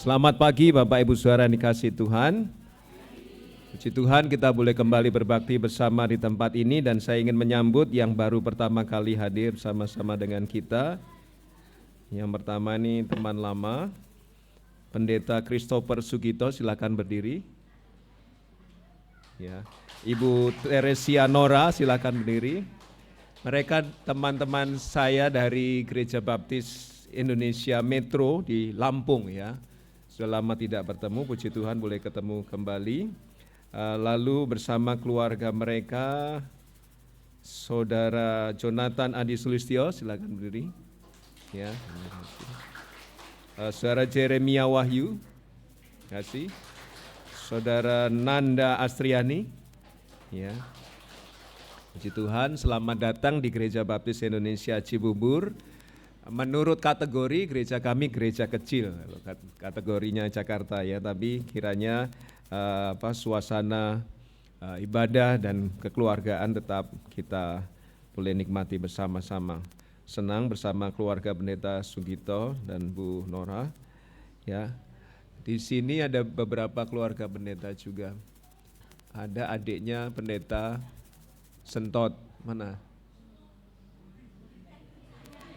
Selamat pagi Bapak Ibu Saudara yang dikasihi Tuhan. Puji Tuhan kita boleh kembali berbakti bersama di tempat ini dan saya ingin menyambut yang baru pertama kali hadir bersama-sama dengan kita. Yang pertama ini teman lama, Pendeta Christopher Sugito, silakan berdiri. Ya, Ibu Teresia Nora, silakan berdiri. Mereka teman-teman saya dari Gereja Baptis Indonesia Metro di Lampung ya. Sudah lama tidak bertemu, puji Tuhan boleh ketemu kembali. Lalu bersama keluarga mereka, Saudara Jonathan Adi Sulistyo, silakan berdiri. Ya, Saudara Jeremia Wahyu, terima kasih. Saudara Nanda Astriani, ya. Puji Tuhan, selamat datang di Gereja Baptis Indonesia Cibubur. Menurut kategori gereja kami gereja kecil, kategorinya Jakarta ya, tapi kiranya suasana ibadah dan kekeluargaan tetap kita boleh nikmati bersama-sama. Senang bersama keluarga Pendeta Sugito dan Bu Nora. Ya, di sini ada beberapa keluarga pendeta juga. Ada adiknya Pendeta Sentot, mana?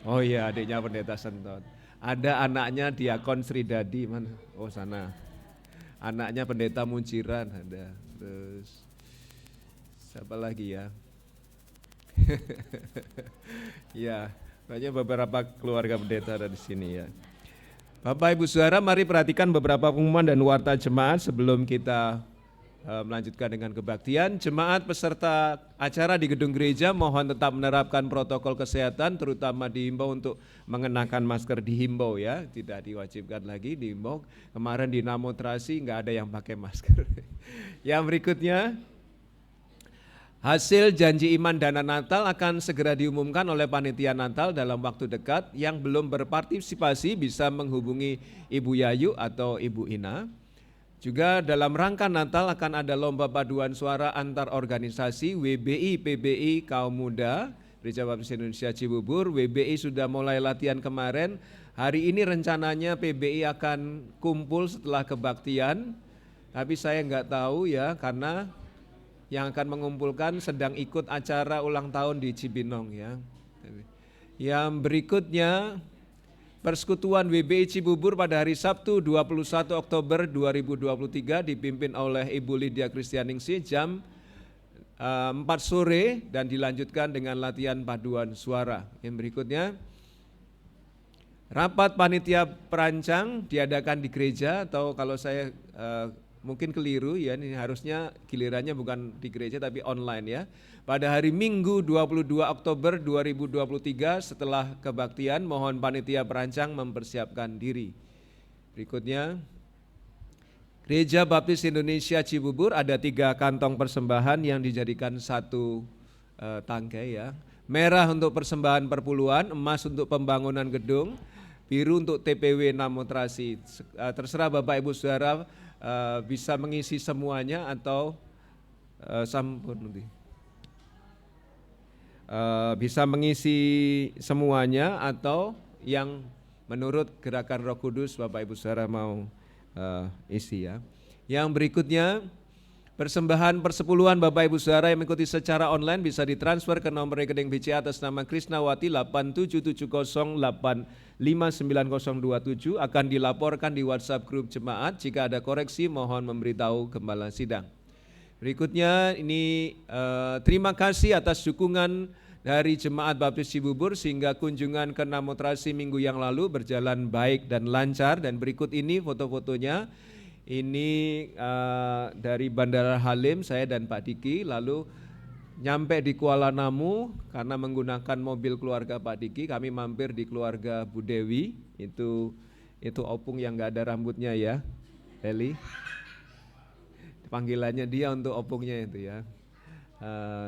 Oh iya, adiknya Pendeta Sentot. Ada anaknya Diakon Sri Dadi, mana? Oh sana. Anaknya Pendeta Munciran ada. Terus siapa lagi ya? Ya, banyak beberapa keluarga pendeta ada di sini ya. Bapak Ibu Saudara, mari perhatikan beberapa pengumuman dan warta jemaat sebelum kita melanjutkan dengan kebaktian. Jemaat peserta acara di gedung gereja mohon tetap menerapkan protokol kesehatan, terutama dihimbau untuk mengenakan masker, dihimbau ya, tidak diwajibkan lagi, dihimbau. Kemarin di Namotrasi nggak ada yang pakai masker. Yang berikutnya, hasil janji iman dana Natal akan segera diumumkan oleh panitia Natal dalam waktu dekat. Yang belum berpartisipasi bisa menghubungi Ibu Yayu atau Ibu Ina. Juga dalam rangka Natal akan ada lomba paduan suara antar organisasi WBI, PBI, Kaum Muda, Gereja Baptis Indonesia Cibubur. WBI sudah mulai latihan kemarin, hari ini rencananya PBI akan kumpul setelah kebaktian, tapi saya nggak tahu ya karena yang akan mengumpulkan sedang ikut acara ulang tahun di Cibinong ya. Yang berikutnya, Persekutuan WBI Cibubur pada hari Sabtu 21 Oktober 2023 dipimpin oleh Ibu Lydia Kristianingsih jam 4 sore dan dilanjutkan dengan latihan paduan suara. Yang berikutnya, rapat panitia perancang diadakan di gereja atau kalau saya mungkin keliru ya, ini harusnya gilirannya bukan di gereja tapi online ya. Pada hari Minggu 22 Oktober 2023 setelah kebaktian, mohon panitia perancang mempersiapkan diri. Berikutnya, Gereja Baptis Indonesia Cibubur ada 3 kantong persembahan yang dijadikan satu tangkai ya. Merah untuk persembahan perpuluhan, emas untuk pembangunan gedung, biru untuk TPW Namotrasi. Terserah Bapak Ibu Saudara bisa mengisi semuanya atau bisa mengisi semuanya atau yang menurut gerakan Roh Kudus Bapak Ibu Saudara mau isi ya. Yang berikutnya, persembahan persepuluhan Bapak Ibu Saudara yang mengikuti secara online bisa ditransfer ke nomor rekening BCA atas nama Krisnawati 8770859027 akan dilaporkan di WhatsApp grup jemaat. Jika ada koreksi mohon memberitahu gembala sidang. Berikutnya ini terima kasih atas dukungan dari Jemaat Baptis Cibubur sehingga kunjungan ke Namotrasi minggu yang lalu berjalan baik dan lancar. Dan berikut ini foto-fotonya, ini dari Bandara Halim saya dan Pak Diki, lalu nyampe di Kuala Namu karena menggunakan mobil keluarga Pak Diki, kami mampir di keluarga Bu Dewi, itu opung yang gak ada rambutnya ya, Eli. Panggilannya dia untuk opungnya itu ya.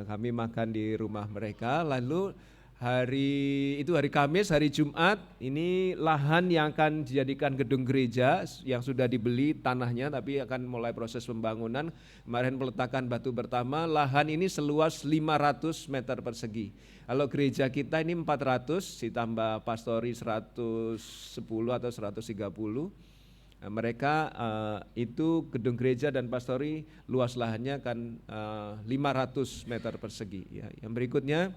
Kami makan di rumah mereka. Lalu hari Kamis, hari Jumat ini lahan yang akan dijadikan gedung gereja yang sudah dibeli tanahnya tapi akan mulai proses pembangunan. Kemarin peletakan batu pertama, lahan ini seluas 500 meter persegi. Kalau gereja kita ini 400 ditambah pastori 110 atau 130. Nah, mereka itu gedung gereja dan pastori luas lahannya kan 500 meter persegi. Ya. Yang berikutnya,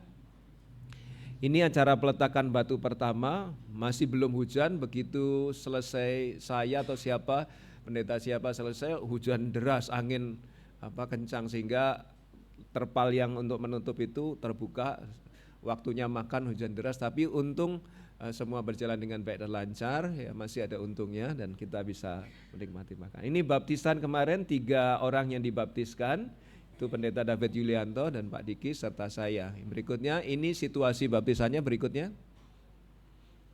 ini acara peletakan batu pertama, masih belum hujan, begitu selesai saya atau siapa, pendeta siapa selesai, hujan deras, angin kencang sehingga terpal yang untuk menutup itu terbuka, waktunya makan hujan deras, tapi untung semua berjalan dengan baik dan lancar, ya masih ada untungnya dan kita bisa menikmati makan. Ini baptisan kemarin 3 orang yang dibaptiskan, itu Pendeta David Yulianto dan Pak Diki serta saya. Berikutnya ini situasi baptisannya berikutnya.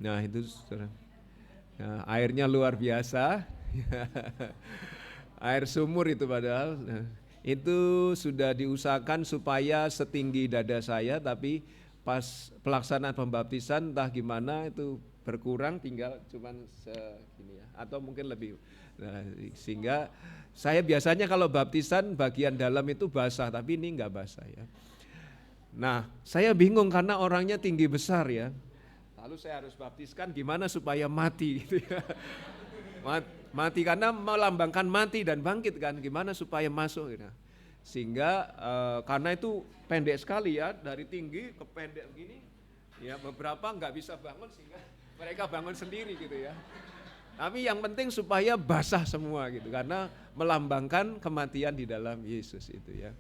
Nah itu nah, airnya luar biasa, air sumur itu padahal. Nah, itu sudah diusahakan supaya setinggi dada saya, tapi pas pelaksanaan pembaptisan entah gimana itu berkurang tinggal cuman segini ya, atau mungkin lebih. Nah, sehingga saya biasanya kalau baptisan bagian dalam itu basah, tapi ini enggak basah ya. Nah, saya bingung karena orangnya tinggi besar ya. Lalu saya harus baptiskan gimana supaya mati gitu ya. Mati karena melambangkan mati dan bangkit kan, gimana supaya masuk gitu. Sehingga karena itu pendek sekali ya, dari tinggi ke pendek begini, ya beberapa nggak bisa bangun sehingga mereka bangun sendiri gitu ya. Tapi yang penting supaya basah semua gitu, karena melambangkan kematian di dalam Yesus itu ya.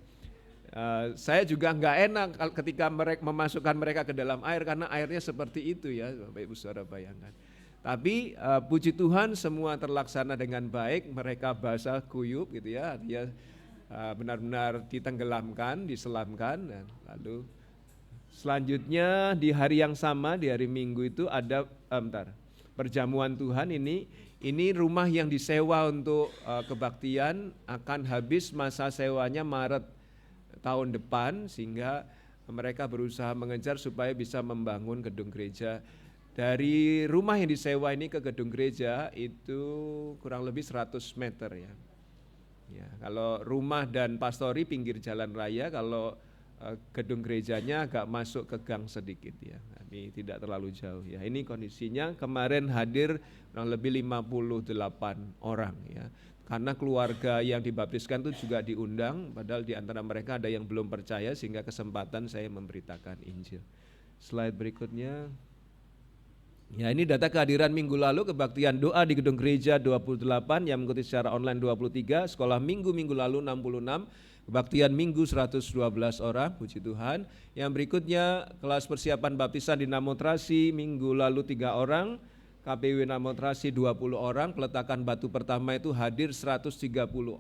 Saya juga nggak enak ketika mereka memasukkan mereka ke dalam air, karena airnya seperti itu ya, Bapak Ibu Saudara bayangkan. Tapi puji Tuhan semua terlaksana dengan baik, mereka basah kuyup gitu ya, dia benar-benar ditenggelamkan, diselamkan, dan lalu selanjutnya di hari yang sama, di hari Minggu itu ada perjamuan Tuhan. Ini rumah yang disewa untuk kebaktian akan habis masa sewanya Maret tahun depan, sehingga mereka berusaha mengejar supaya bisa membangun gedung gereja. Dari rumah yang disewa ini ke gedung gereja itu kurang lebih 100 meter ya. Ya, kalau rumah dan pastori pinggir jalan raya, kalau gedung gerejanya agak masuk ke gang sedikit ya. Ini tidak terlalu jauh ya. Ini kondisinya kemarin hadir kurang lebih 58 orang ya. Karena keluarga yang dibaptiskan itu juga diundang, padahal di antara mereka ada yang belum percaya, sehingga kesempatan saya memberitakan Injil. Slide berikutnya. Ya, ini data kehadiran minggu lalu, kebaktian doa di gedung gereja 28, yang mengikuti secara online 23, sekolah minggu lalu 66, kebaktian minggu 112 orang, puji Tuhan. Yang berikutnya kelas persiapan baptisan di Namotrasi minggu lalu 3 orang, KPW Namotrasi 20 orang, peletakan batu pertama itu hadir 130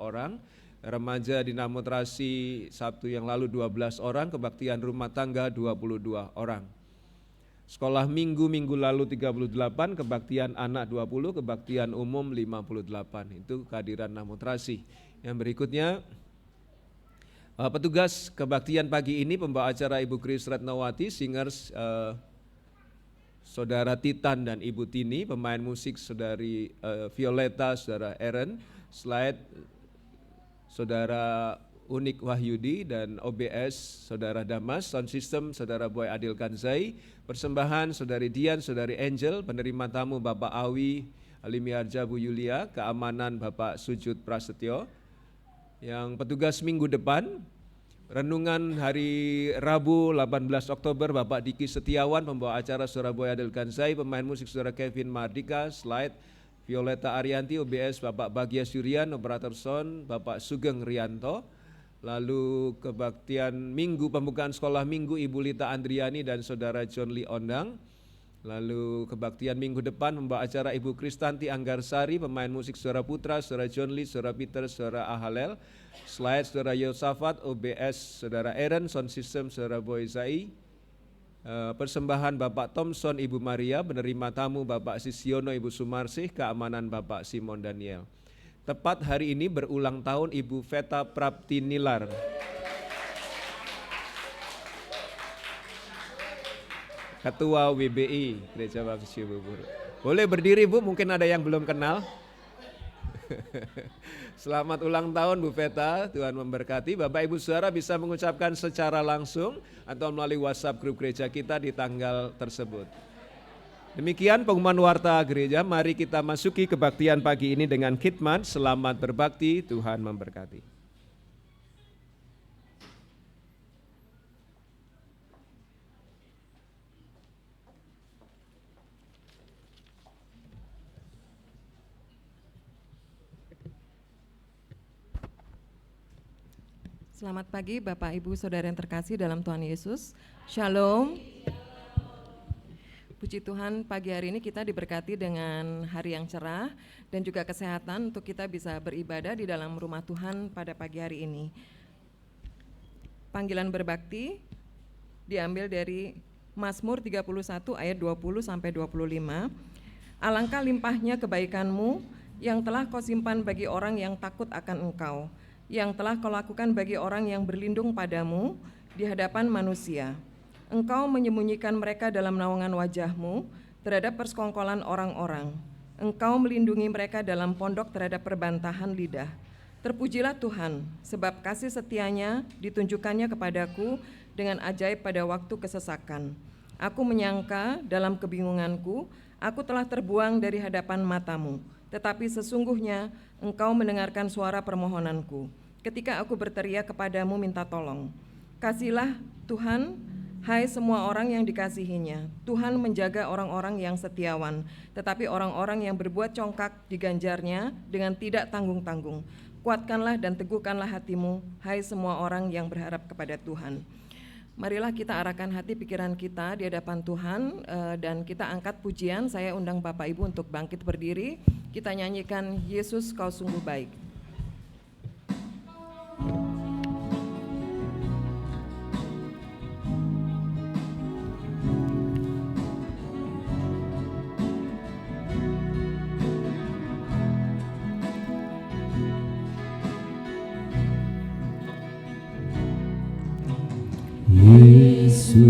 orang, remaja di Namotrasi Sabtu yang lalu 12 orang, kebaktian rumah tangga 22 orang. Sekolah minggu lalu 38, kebaktian anak 20, kebaktian umum 58. Itu kehadiran Namotrasi. Yang berikutnya, petugas kebaktian pagi ini pembawa acara Ibu Kris Retnawati, singers Saudara Titan dan Ibu Tini, pemain musik Saudari Violeta, Saudara Aaron, slide Saudara Unik Wahyudi dan OBS Saudara Damas, sound system Saudara Boy Adil Kanzai, persembahan Saudari Dian, Saudari Angel, penerima tamu Bapak Awi Alimiarja Bu Yulia, keamanan Bapak Sujud Prasetyo. Yang petugas minggu depan, renungan hari Rabu 18 Oktober Bapak Diki Setiawan, pembawa acara Saudara Boy Adil Kanzai, pemain musik Saudara Kevin Mardika, slide Violeta Arianti, OBS Bapak Bagia Suryan, operator sound Bapak Sugeng Rianto. Lalu kebaktian minggu, pembukaan sekolah minggu Ibu Lita Andriani dan Saudara John Lee Ondang. Lalu kebaktian minggu depan membawa acara Ibu Kristanti Anggarsari, pemain musik Saudara Putra, Saudara John Lee, Saudara Peter, Saudara Ahalel. Slide Saudara Yosafat, OBS Saudara Aaron, sound system Saudara Boy Zai. Persembahan Bapak Thompson, Ibu Maria, penerima tamu Bapak Sisiono, Ibu Sumarsih, keamanan Bapak Simon Daniel. Tepat hari ini berulang tahun Ibu Veta Praptinilar. Ketua WBI Gereja Baptis Cibubur. Boleh berdiri Bu, mungkin ada yang belum kenal. Selamat ulang tahun Bu Veta, Tuhan memberkati. Bapak Ibu Saudara bisa mengucapkan secara langsung atau melalui WhatsApp grup gereja kita di tanggal tersebut. Demikian pengumuman warta gereja. Mari kita masuki kebaktian pagi ini dengan khidmat. Selamat berbakti, Tuhan memberkati. Selamat pagi Bapak Ibu Saudara yang terkasih dalam Tuhan Yesus. Shalom. Puji Tuhan, pagi hari ini kita diberkati dengan hari yang cerah dan juga kesehatan untuk kita bisa beribadah di dalam rumah Tuhan pada pagi hari ini. Panggilan berbakti diambil dari Mazmur 31 ayat 20 sampai 25. Alangkah limpahnya kebaikanmu yang telah kau simpan bagi orang yang takut akan Engkau, yang telah kau lakukan bagi orang yang berlindung padamu di hadapan manusia. Engkau menyembunyikan mereka dalam naungan wajah-Mu terhadap persekongkolan orang-orang. Engkau melindungi mereka dalam pondok terhadap perbantahan lidah. Terpujilah Tuhan, sebab kasih setia-Nya ditunjukkannya kepadaku dengan ajaib pada waktu kesesakan. Aku menyangka dalam kebingunganku, aku telah terbuang dari hadapan mata-Mu, tetapi sesungguhnya Engkau mendengarkan suara permohonanku ketika aku berteriak kepadamu minta tolong. Kasihlah Tuhan, hai semua orang yang dikasihinya. Tuhan menjaga orang-orang yang setiawan, tetapi orang-orang yang berbuat congkak diganjarnya dengan tidak tanggung-tanggung. Kuatkanlah dan teguhkanlah hatimu, hai semua orang yang berharap kepada Tuhan. Marilah kita arahkan hati pikiran kita di hadapan Tuhan dan kita angkat pujian. Saya undang Bapak Ibu untuk bangkit berdiri. Kita nyanyikan Yesus Kau Sungguh Baik. Yesus,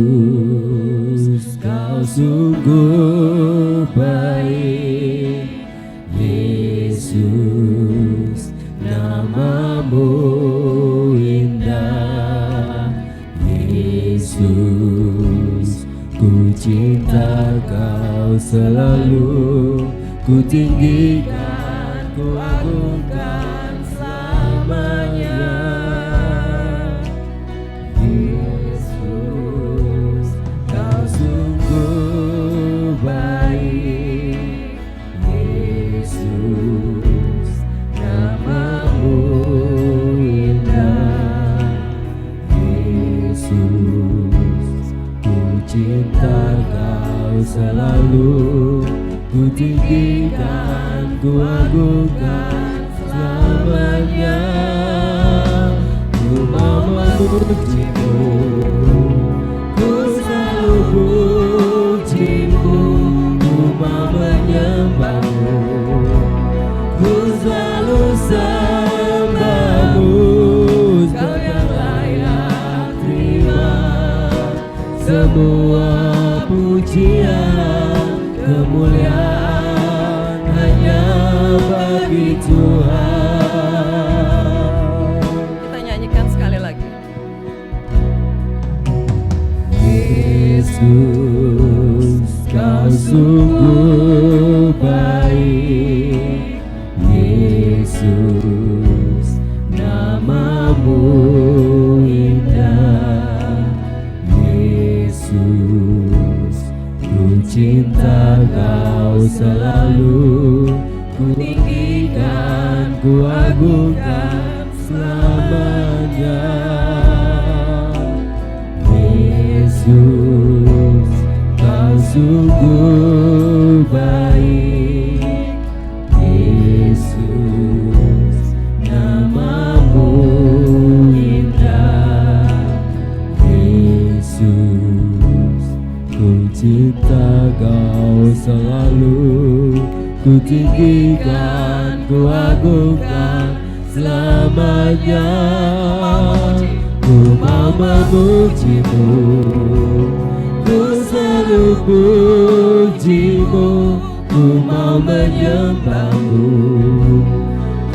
Kau sungguh baik. Yesus, nama-Mu indah. Yesus, ku cinta Kau selalu, ku tinggikan, ku agungkan selamanya. Selalu ku tinggikan, ku agungkan selamanya. Ku mau memuji-Mu, ku selalu puji-Mu. Ku mau menyembah-Mu, ku selalu sembah-Mu. Kau yang layak terima semua pujian, kemuliaan hanya bagi Tuhan. Kita nyanyikan sekali lagi. Yesus, Kau sungguh baik. Yesus, nama-Mu indah. Yesus, cinta Kau selalu, ku tinggikan, ku agungkan selamanya. Yesus, Kau sungguh baik. Yesus, nama-Mu indah. Yesus, ku cinta Kau selalu, ku tinggikan, ku agungkan selamanya. Ku mau memuji-Mu, ku selalu puji-Mu. Ku mau menyembah-Mu,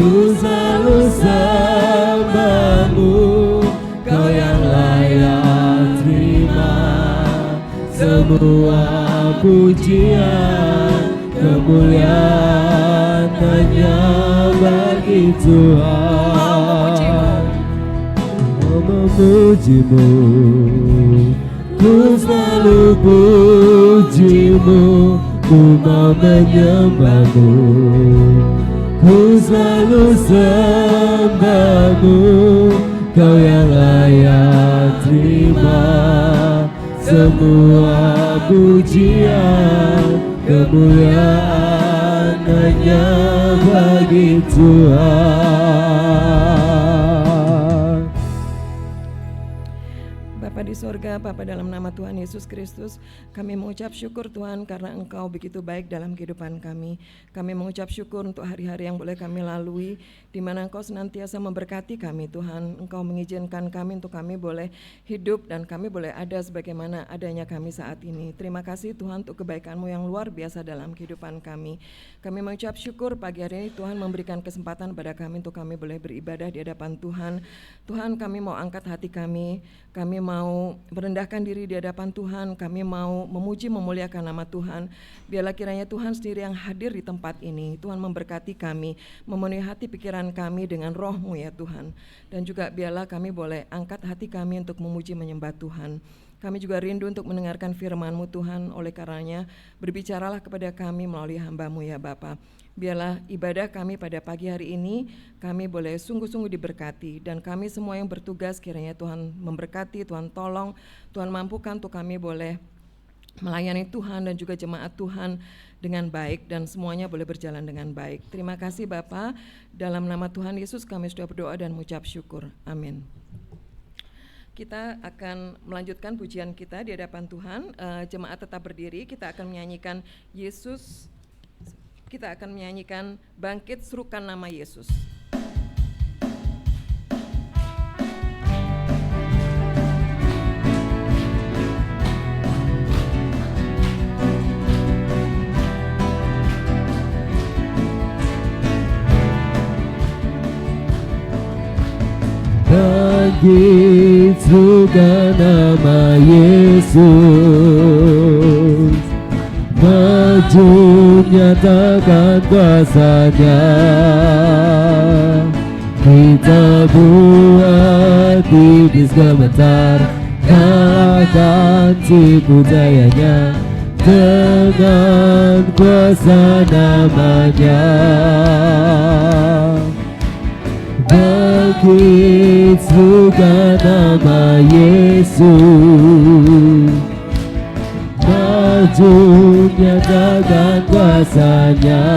ku selalu sembah-Mu. Kau yang layak terima semua pujian, kemuliaan hanya bagi Tuhan. Mau memuji-Mu, ku selalu puji-Mu, ku mau menyembah-Mu, ku selalu sembah-Mu. Kau yang layak terima semua pujian, kemuliaan hanya bagi Tuhan. Bapa di sorga, Bapa dalam nama Tuhan Yesus Kristus, kami mengucap syukur Tuhan karena Engkau begitu baik dalam kehidupan kami. Kami mengucap syukur untuk hari-hari yang boleh kami lalui, di mana Engkau senantiasa memberkati kami Tuhan. Engkau mengizinkan kami untuk kami boleh hidup dan kami boleh ada sebagaimana adanya kami saat ini. Terima kasih Tuhan untuk kebaikan-Mu yang luar biasa dalam kehidupan kami. Kami mengucap syukur pagi hari ini Tuhan memberikan kesempatan pada kami untuk kami boleh beribadah di hadapan Tuhan. Tuhan, kami mau angkat hati kami mau merendahkan diri di hadapan Tuhan, kami mau memuji memuliakan nama Tuhan. Biarlah kiranya Tuhan sendiri yang hadir di tempat ini. Tuhan memberkati kami, memenuhi hati pikiran kami dengan roh-Mu ya Tuhan. Dan juga biarlah kami boleh angkat hati kami untuk memuji menyembah Tuhan. Kami juga rindu untuk mendengarkan firman-Mu Tuhan, oleh karenanya berbicaralah kepada kami melalui hamba-Mu ya Bapa. Biarlah ibadah kami pada pagi hari ini, kami boleh sungguh-sungguh diberkati, dan kami semua yang bertugas kiranya Tuhan memberkati, Tuhan tolong, Tuhan mampukan untuk kami boleh melayani Tuhan dan juga jemaat Tuhan dengan baik, dan semuanya boleh berjalan dengan baik. Terima kasih Bapa, dalam nama Tuhan Yesus kami sudah berdoa dan mengucap syukur. Amin. Kita akan melanjutkan pujian kita di hadapan Tuhan. Jemaat tetap berdiri, kita akan menyanyikan Yesus. Kita akan menyanyikan Bangkit Serukan Nama Yesus. Bangkit serukan nama Yesus, maju nyatakan kuasa-Nya. Kita buat iblis gemetar, kalahkan tipu dayanya dengan kuasa nama-Nya. Bangkit serukan nama Yesus, maju nyatakan kuasa-Nya.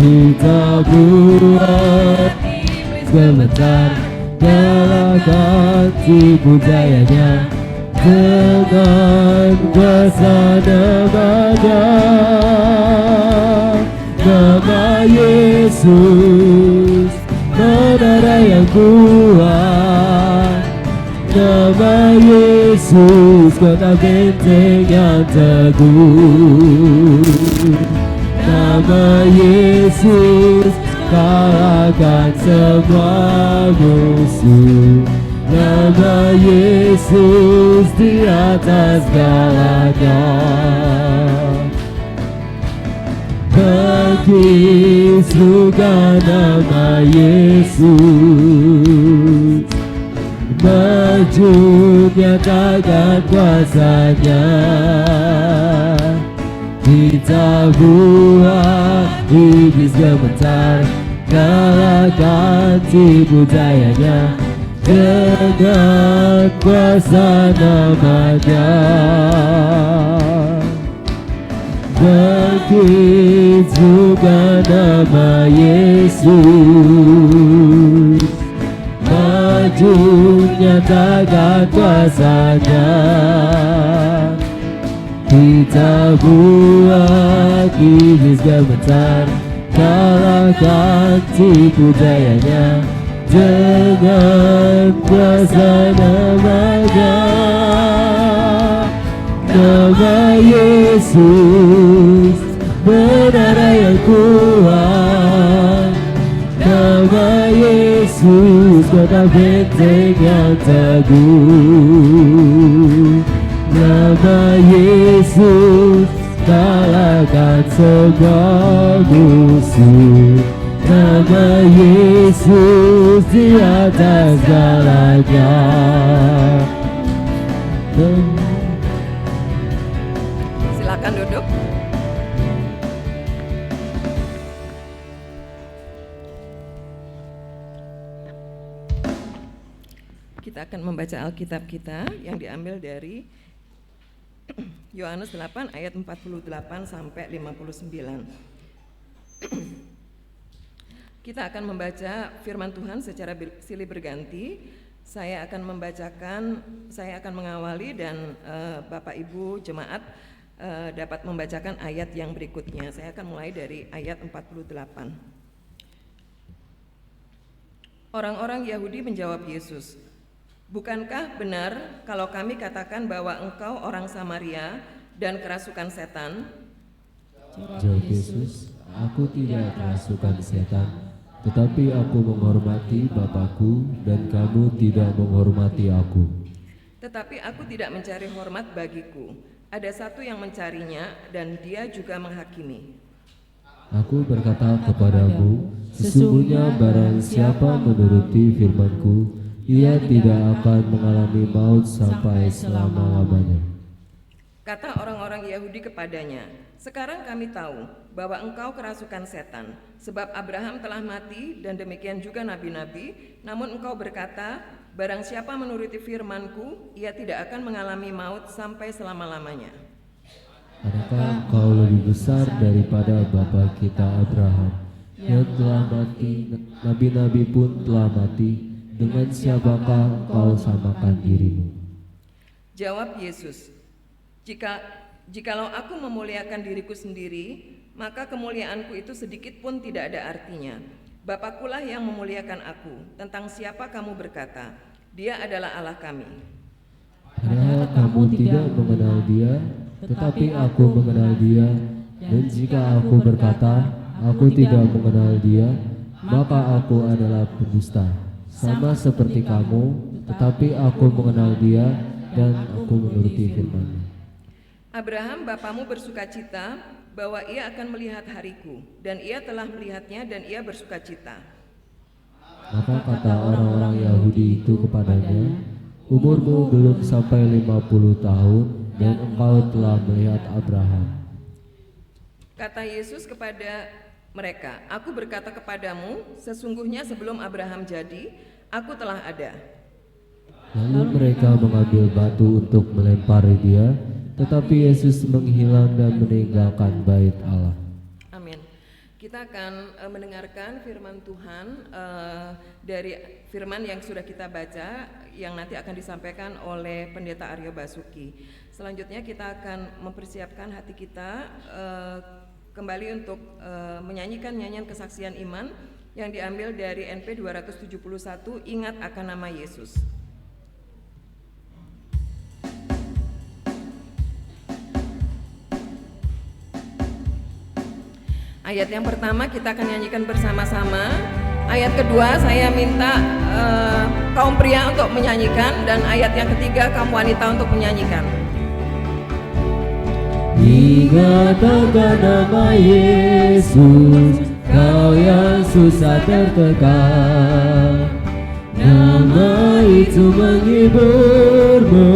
Kita buat iblis gemetar, kalahkan tipu dayanya dengan kuasa nama-Nya. Nama Yesus, menara yang kuat. Nama Yesus, kota benteng yang teguh. Nama Yesus, kalahkan semua musuh. Nama Yesus di atas segalanya. Bangkit serukan nama Yesus, maju nyatakan kuasa-Nya. Kita buat iblis gemetar, kalahkan tipu dayanya dengan kuasa nama-Nya. Bangkit serukan nama Yesus, maju nyatakan kuasa-Nya. Kita buat iblis gemetar, kalahkan tipu dayanya dengan kuasa nama-Nya. Nama Yesus, menara yang kuat. Nama Yesus, kota benteng yang teguh. Nama Yesus kalahkan semua musuh. Nama Yesus di atas segalanya. Silakan duduk. Kita akan membaca Alkitab kita yang diambil dari Yohanes 8 ayat 48 sampai 59. Kita akan membaca firman Tuhan secara silih berganti. Saya akan mengawali dan Bapak Ibu jemaat dapat membacakan ayat yang berikutnya. Saya akan mulai dari ayat 48. Orang-orang Yahudi menjawab Yesus, "Bukankah benar kalau kami katakan bahwa engkau orang Samaria dan kerasukan setan?" Jawab Yesus, "Aku tidak kerasukan setan, tetapi aku menghormati Bapakku dan kamu tidak menghormati aku." Tetapi aku tidak mencari hormat bagiku. Ada satu yang mencarinya dan dia juga menghakimi. Aku berkata kepadamu, sesungguhnya barang siapa menuruti firman-Ku, ia tidak akan mengalami maut sampai selama-lamanya. Kata orang-orang Yahudi kepadanya, "Sekarang kami tahu bahwa engkau kerasukan setan, sebab Abraham telah mati dan demikian juga nabi-nabi, namun engkau berkata, barang siapa menuruti firman-Ku, ia tidak akan mengalami maut sampai selama-lamanya." Adakah engkau lebih besar daripada bapa kita Abraham, yang telah mati, nabi-nabi pun telah mati, dengan siapakah engkau samakan dirimu? Jawab Yesus, Jikalau aku memuliakan diriku sendiri, maka kemuliaanku itu sedikit pun tidak ada artinya. Bapakkulah yang memuliakan aku. Tentang siapa kamu berkata, dia adalah Allah kami? Padahal kamu tidak mengenal dia, tetapi aku mengenal dia. Dan jika aku berkata, aku tidak mengenal dia, maka aku adalah pendusta. Sama seperti kamu, tetapi aku mengenal dia dan aku menuruti firman-Nya. Abraham bapamu bersukacita bahwa ia akan melihat hariku, dan ia telah melihatnya dan ia bersukacita. Maka kata orang-orang Yahudi itu kepadanya, umurmu belum sampai 50 tahun dan engkau telah melihat Abraham. Kata Yesus kepada mereka, aku berkata kepadamu, sesungguhnya sebelum Abraham jadi, aku telah ada. Lalu mereka mengambil batu untuk melempari dia, tetapi Yesus menghilang dan meninggalkan bait Allah. Amin. Kita akan mendengarkan firman Tuhan dari firman yang sudah kita baca, yang nanti akan disampaikan oleh Pendeta Aryo Basuki. Selanjutnya kita akan mempersiapkan hati kita kembali untuk menyanyikan nyanyian kesaksian iman yang diambil dari NP 271, Ingat akan nama Yesus. Ayat yang pertama kita akan nyanyikan bersama-sama. Ayat kedua saya minta kaum pria untuk menyanyikan, dan ayat yang ketiga kaum wanita untuk menyanyikan. Ingat akan nama Yesus, kau yang susah tertekan. Nama itu menghiburmu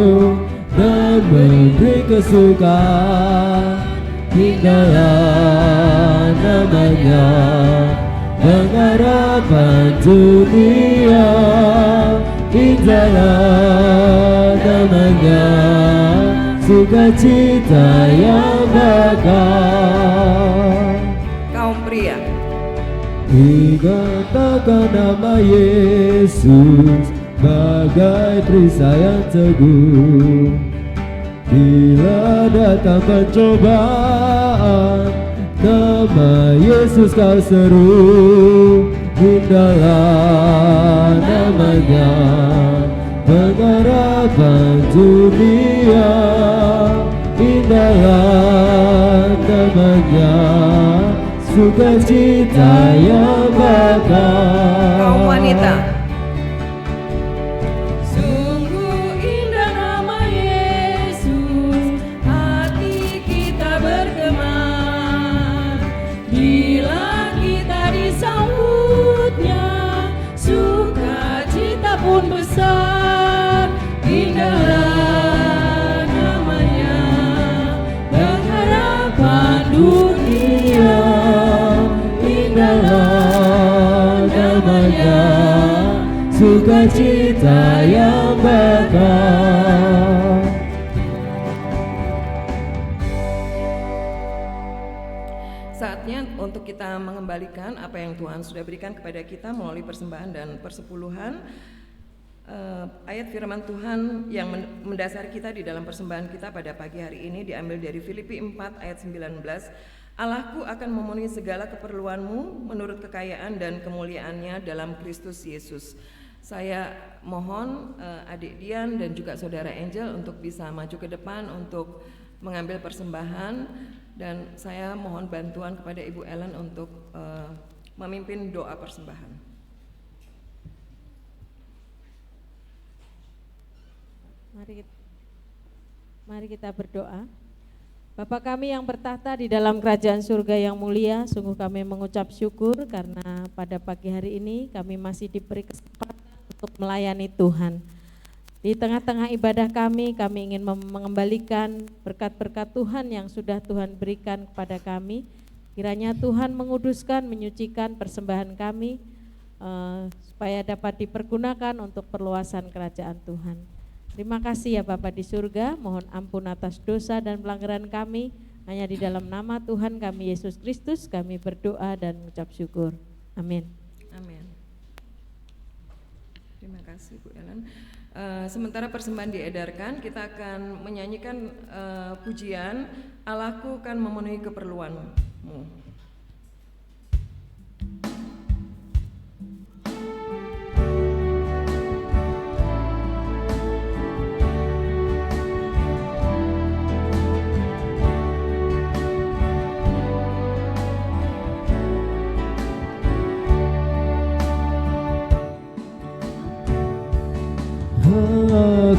dan memberi kesukaan. Indahlah namanya, pengharapan dunia. Indahlah namanya, sukacita yang bakal. Kaum pria, Ingat akan nama Yesus, bagai perisai yang teguh. Bila datang pencobaan, nama Yesus kau seru. Indahlah namanya, pengharapan dunia. Indahlah namanya, sukacita yang bakal. kaum wanita, Sungguh indah nama Yesus, namanya, sukacita yang bakal. Saatnya untuk kita mengembalikan apa yang Tuhan sudah berikan kepada kita melalui persembahan dan persepuluhan. Ayat firman Tuhan yang mendasari kita di dalam persembahan kita pada pagi hari ini diambil dari Filipi 4 ayat 19. Allahku akan memenuhi segala keperluanmu menurut kekayaan dan kemuliaannya dalam Kristus Yesus. Saya mohon adik Dian dan juga saudara Angel untuk bisa maju ke depan untuk mengambil persembahan, dan saya mohon bantuan kepada Ibu Ellen untuk memimpin doa persembahan. Mari kita berdoa. Bapa kami yang bertahta di dalam kerajaan surga yang mulia, sungguh kami mengucap syukur karena pada pagi hari ini kami masih diberi kesempatan untuk melayani Tuhan. Di tengah-tengah ibadah kami ingin mengembalikan berkat-berkat Tuhan yang sudah Tuhan berikan kepada kami. Kiranya Tuhan menguduskan, menyucikan persembahan kami supaya dapat dipergunakan untuk perluasan kerajaan Tuhan. Terima kasih ya Bapa di surga, mohon ampun atas dosa dan pelanggaran kami. Hanya di dalam nama Tuhan kami Yesus Kristus kami berdoa dan mengucap syukur. Amin. Amin. Terima kasih Bu Ellen. Sementara persembahan diedarkan, kita akan menyanyikan pujian Allahku kan memenuhi keperluanmu.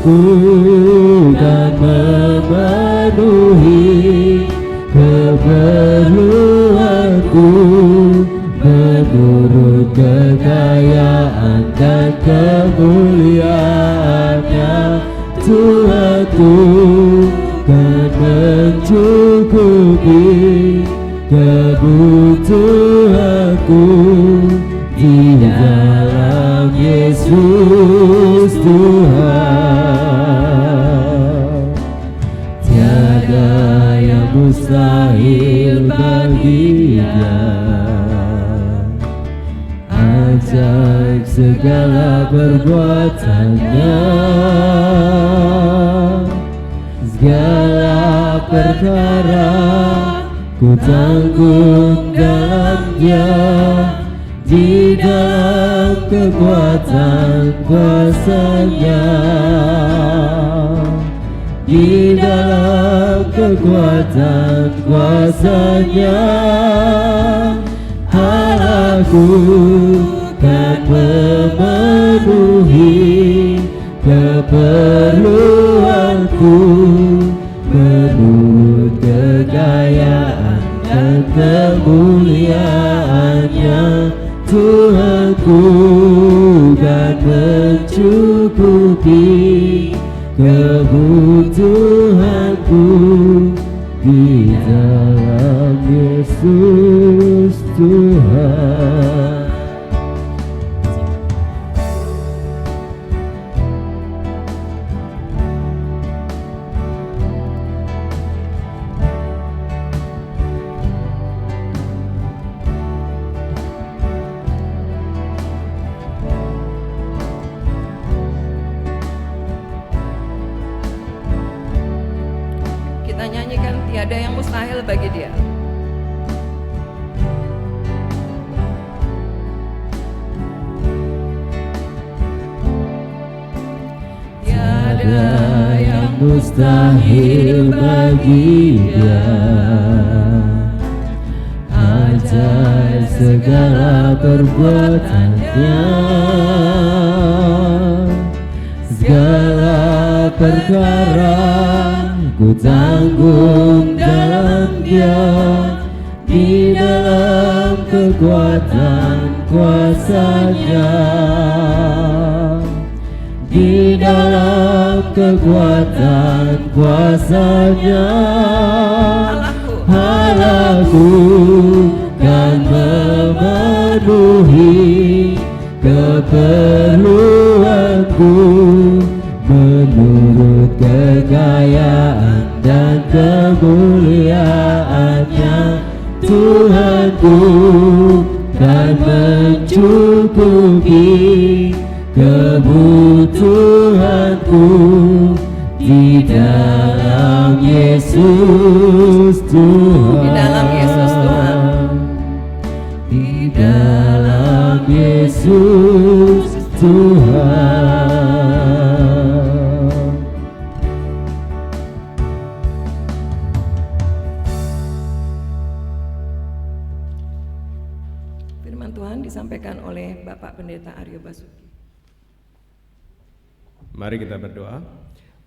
Aku kan memenuhi keperluanku menurut kekayaan dan kemuliaannya. Tuhanku kan mencukupi kebutuhanku di dalam Yesus Tuhan. Tiada yang mustahil bagi Dia. Ajak segala perbuatannya, segala perkara ku tanggung dalam Dia. Di dalam kekuatan kuasa-Nya, di dalam kekuatan kuasa-Nya, Allahku kan memenuhi keperluanku menurut kekayaan dan kemuliaannya. Tuhanku kan mencukupi kebutuhanku di dalam Yesus Tuhan. Tiada yang mustahil bagi Dia. Tiada yang mustahil bagi Dia. Ajar segala perbuatannya, segala perkara ku tanggung dalam Dia. Di dalam kekuatan kuasa-Nya, di dalam kekuatan kuasa-Nya, Allahku kan memenuhi penuhi keperluanku menurut kekayaan dan kemuliaan-Nya. Tuhanku kan mencukupi kebutuhanku di dalam Yesus Tuhan. Di dalam Yesus Tuhan. Di dalam Yesus Tuhan. Firman Tuhan disampaikan oleh Bapak Pendeta Aryo Basuki. Mari kita berdoa.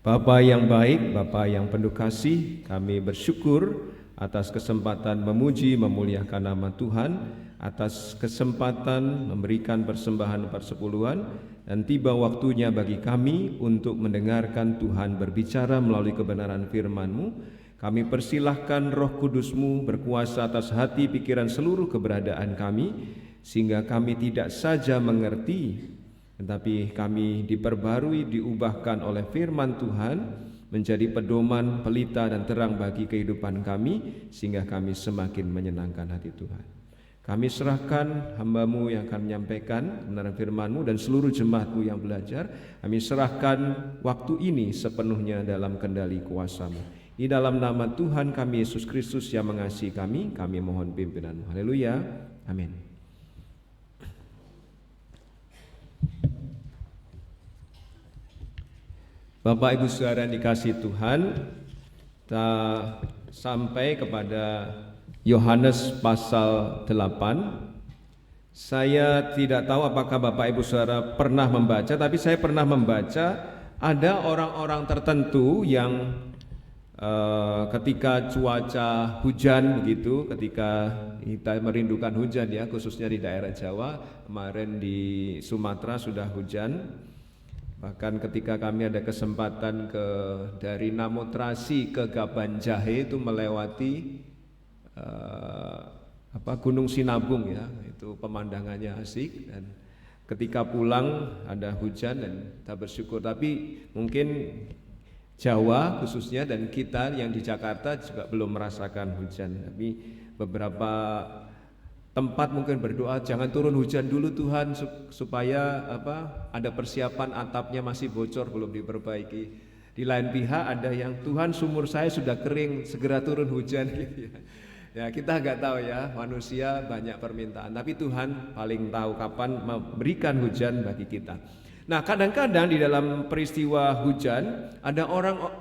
Bapa yang baik, Bapa yang penuh kasih, kami bersyukur atas kesempatan memuji, memuliakan nama Tuhan, atas kesempatan memberikan persembahan persepuluhan, dan tiba waktunya bagi kami untuk mendengarkan Tuhan berbicara melalui kebenaran firman-Mu. Kami persilahkan Roh Kudus-Mu berkuasa atas hati, pikiran, seluruh keberadaan kami, sehingga kami tidak saja mengerti, tetapi kami diperbarui, diubahkan oleh firman Tuhan menjadi pedoman, pelita, dan terang bagi kehidupan kami, sehingga kami semakin menyenangkan hati Tuhan. Kami serahkan hamba-Mu yang akan menyampaikan kebenaran firman-Mu dan seluruh jemaat-Mu yang belajar. Kami serahkan waktu ini sepenuhnya dalam kendali kuasa-Mu. Di dalam nama Tuhan kami Yesus Kristus yang mengasihi kami mohon pimpinan-Mu. Haleluya. Amin. Bapak Ibu Saudara yang dikasihi Tuhan, kita sampai kepada Yohanes pasal 8. Saya tidak tahu apakah Bapak Ibu Saudara pernah membaca, tapi saya pernah membaca ada orang-orang tertentu yang ketika cuaca hujan begitu, ketika kita merindukan hujan ya, khususnya di daerah Jawa, kemarin di Sumatera sudah hujan. Bahkan ketika kami ada kesempatan dari Namotrasi ke Gaban Jahe itu melewati Gunung Sinabung ya, itu pemandangannya asik, dan ketika pulang ada hujan dan kita bersyukur. Tapi mungkin Jawa khususnya dan kita yang di Jakarta juga belum merasakan hujan, tapi beberapa tempat mungkin berdoa jangan turun hujan dulu Tuhan supaya ada persiapan, atapnya masih bocor belum diperbaiki. Di lain pihak ada yang Tuhan sumur saya sudah kering segera turun hujan gitu ya. Ya kita nggak tahu ya, manusia banyak permintaan, tapi Tuhan paling tahu kapan memberikan hujan bagi kita. Nah kadang-kadang di dalam peristiwa hujan ada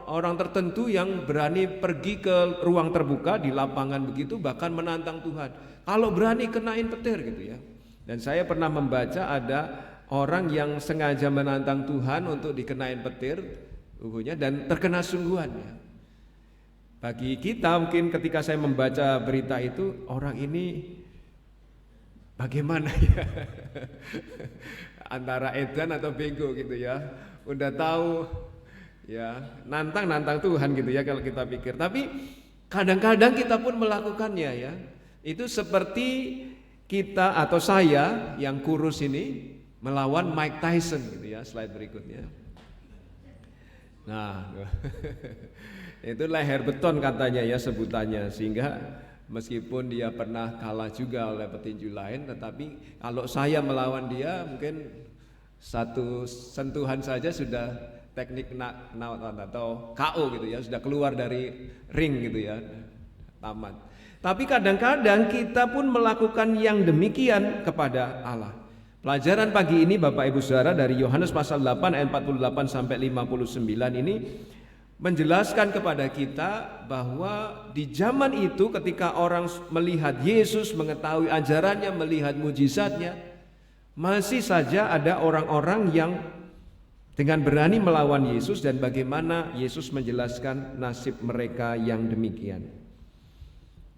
orang tertentu yang berani pergi ke ruang terbuka di lapangan begitu, bahkan menantang Tuhan. Kalau berani kenain petir gitu ya. Dan saya pernah membaca ada orang yang sengaja menantang Tuhan untuk dikenain petir tubuhnya dan terkena sungguhan ya. Bagi kita mungkin ketika saya membaca berita itu, orang ini bagaimana ya? Antara edan atau bego gitu ya. Udah tahu ya, nantang Tuhan gitu ya kalau kita pikir. Tapi kadang-kadang kita pun melakukannya ya. Itu seperti kita atau saya yang kurus ini melawan Mike Tyson gitu ya, slide berikutnya. Nah, itu leher beton katanya ya sebutannya, sehingga meskipun dia pernah kalah juga oleh petinju lain, tetapi kalau saya melawan dia mungkin satu sentuhan saja sudah teknik knock atau KO gitu ya, sudah keluar dari ring gitu ya, tamat. Tapi kadang-kadang kita pun melakukan yang demikian kepada Allah. Pelajaran pagi ini Bapak Ibu Saudara dari Yohanes pasal 8 ayat 48 sampai 59 ini menjelaskan kepada kita bahwa di zaman itu ketika orang melihat Yesus, mengetahui ajarannya, melihat mujizatnya, masih saja ada orang-orang yang dengan berani melawan Yesus, dan bagaimana Yesus menjelaskan nasib mereka yang demikian.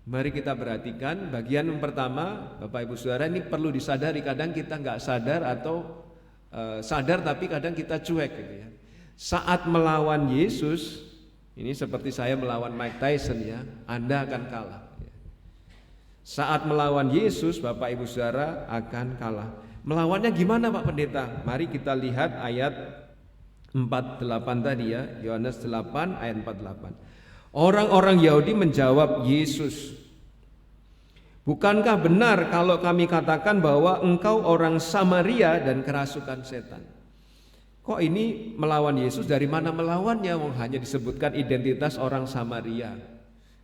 Mari kita perhatikan bagian yang pertama, Bapak Ibu Saudara, ini perlu disadari, kadang kita nggak sadar atau sadar tapi kadang kita cuek gitu ya. Saat melawan Yesus, ini seperti saya melawan Mike Tyson ya, Anda akan kalah. saat melawan Yesus, Bapak Ibu Saudara, akan kalah. Melawannya gimana Pak Pendeta? Mari kita lihat ayat 48 tadi ya, Yohanes 8 ayat 48. Orang-orang Yahudi menjawab Yesus, bukankah benar kalau kami katakan bahwa engkau orang Samaria dan kerasukan setan? Kok ini melawan Yesus? Dari mana melawannya? Hanya disebutkan identitas orang Samaria.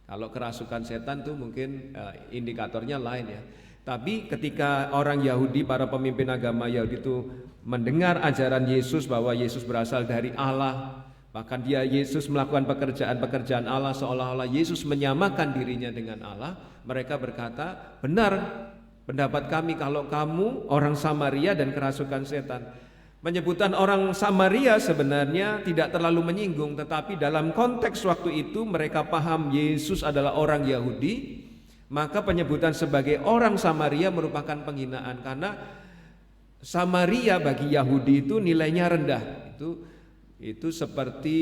Kalau kerasukan setan tuh mungkin indikatornya lain ya. Tapi ketika orang Yahudi, para pemimpin agama Yahudi itu mendengar ajaran Yesus bahwa Yesus berasal dari Allah, bahkan Yesus melakukan pekerjaan-pekerjaan Allah seolah-olah Yesus menyamakan dirinya dengan Allah, mereka berkata, benar pendapat kami kalau kamu orang Samaria dan kerasukan setan. Penyebutan orang Samaria sebenarnya tidak terlalu menyinggung, tetapi dalam konteks waktu itu mereka paham Yesus adalah orang Yahudi, maka penyebutan sebagai orang Samaria merupakan penghinaan, karena Samaria bagi Yahudi itu nilainya rendah. Itu seperti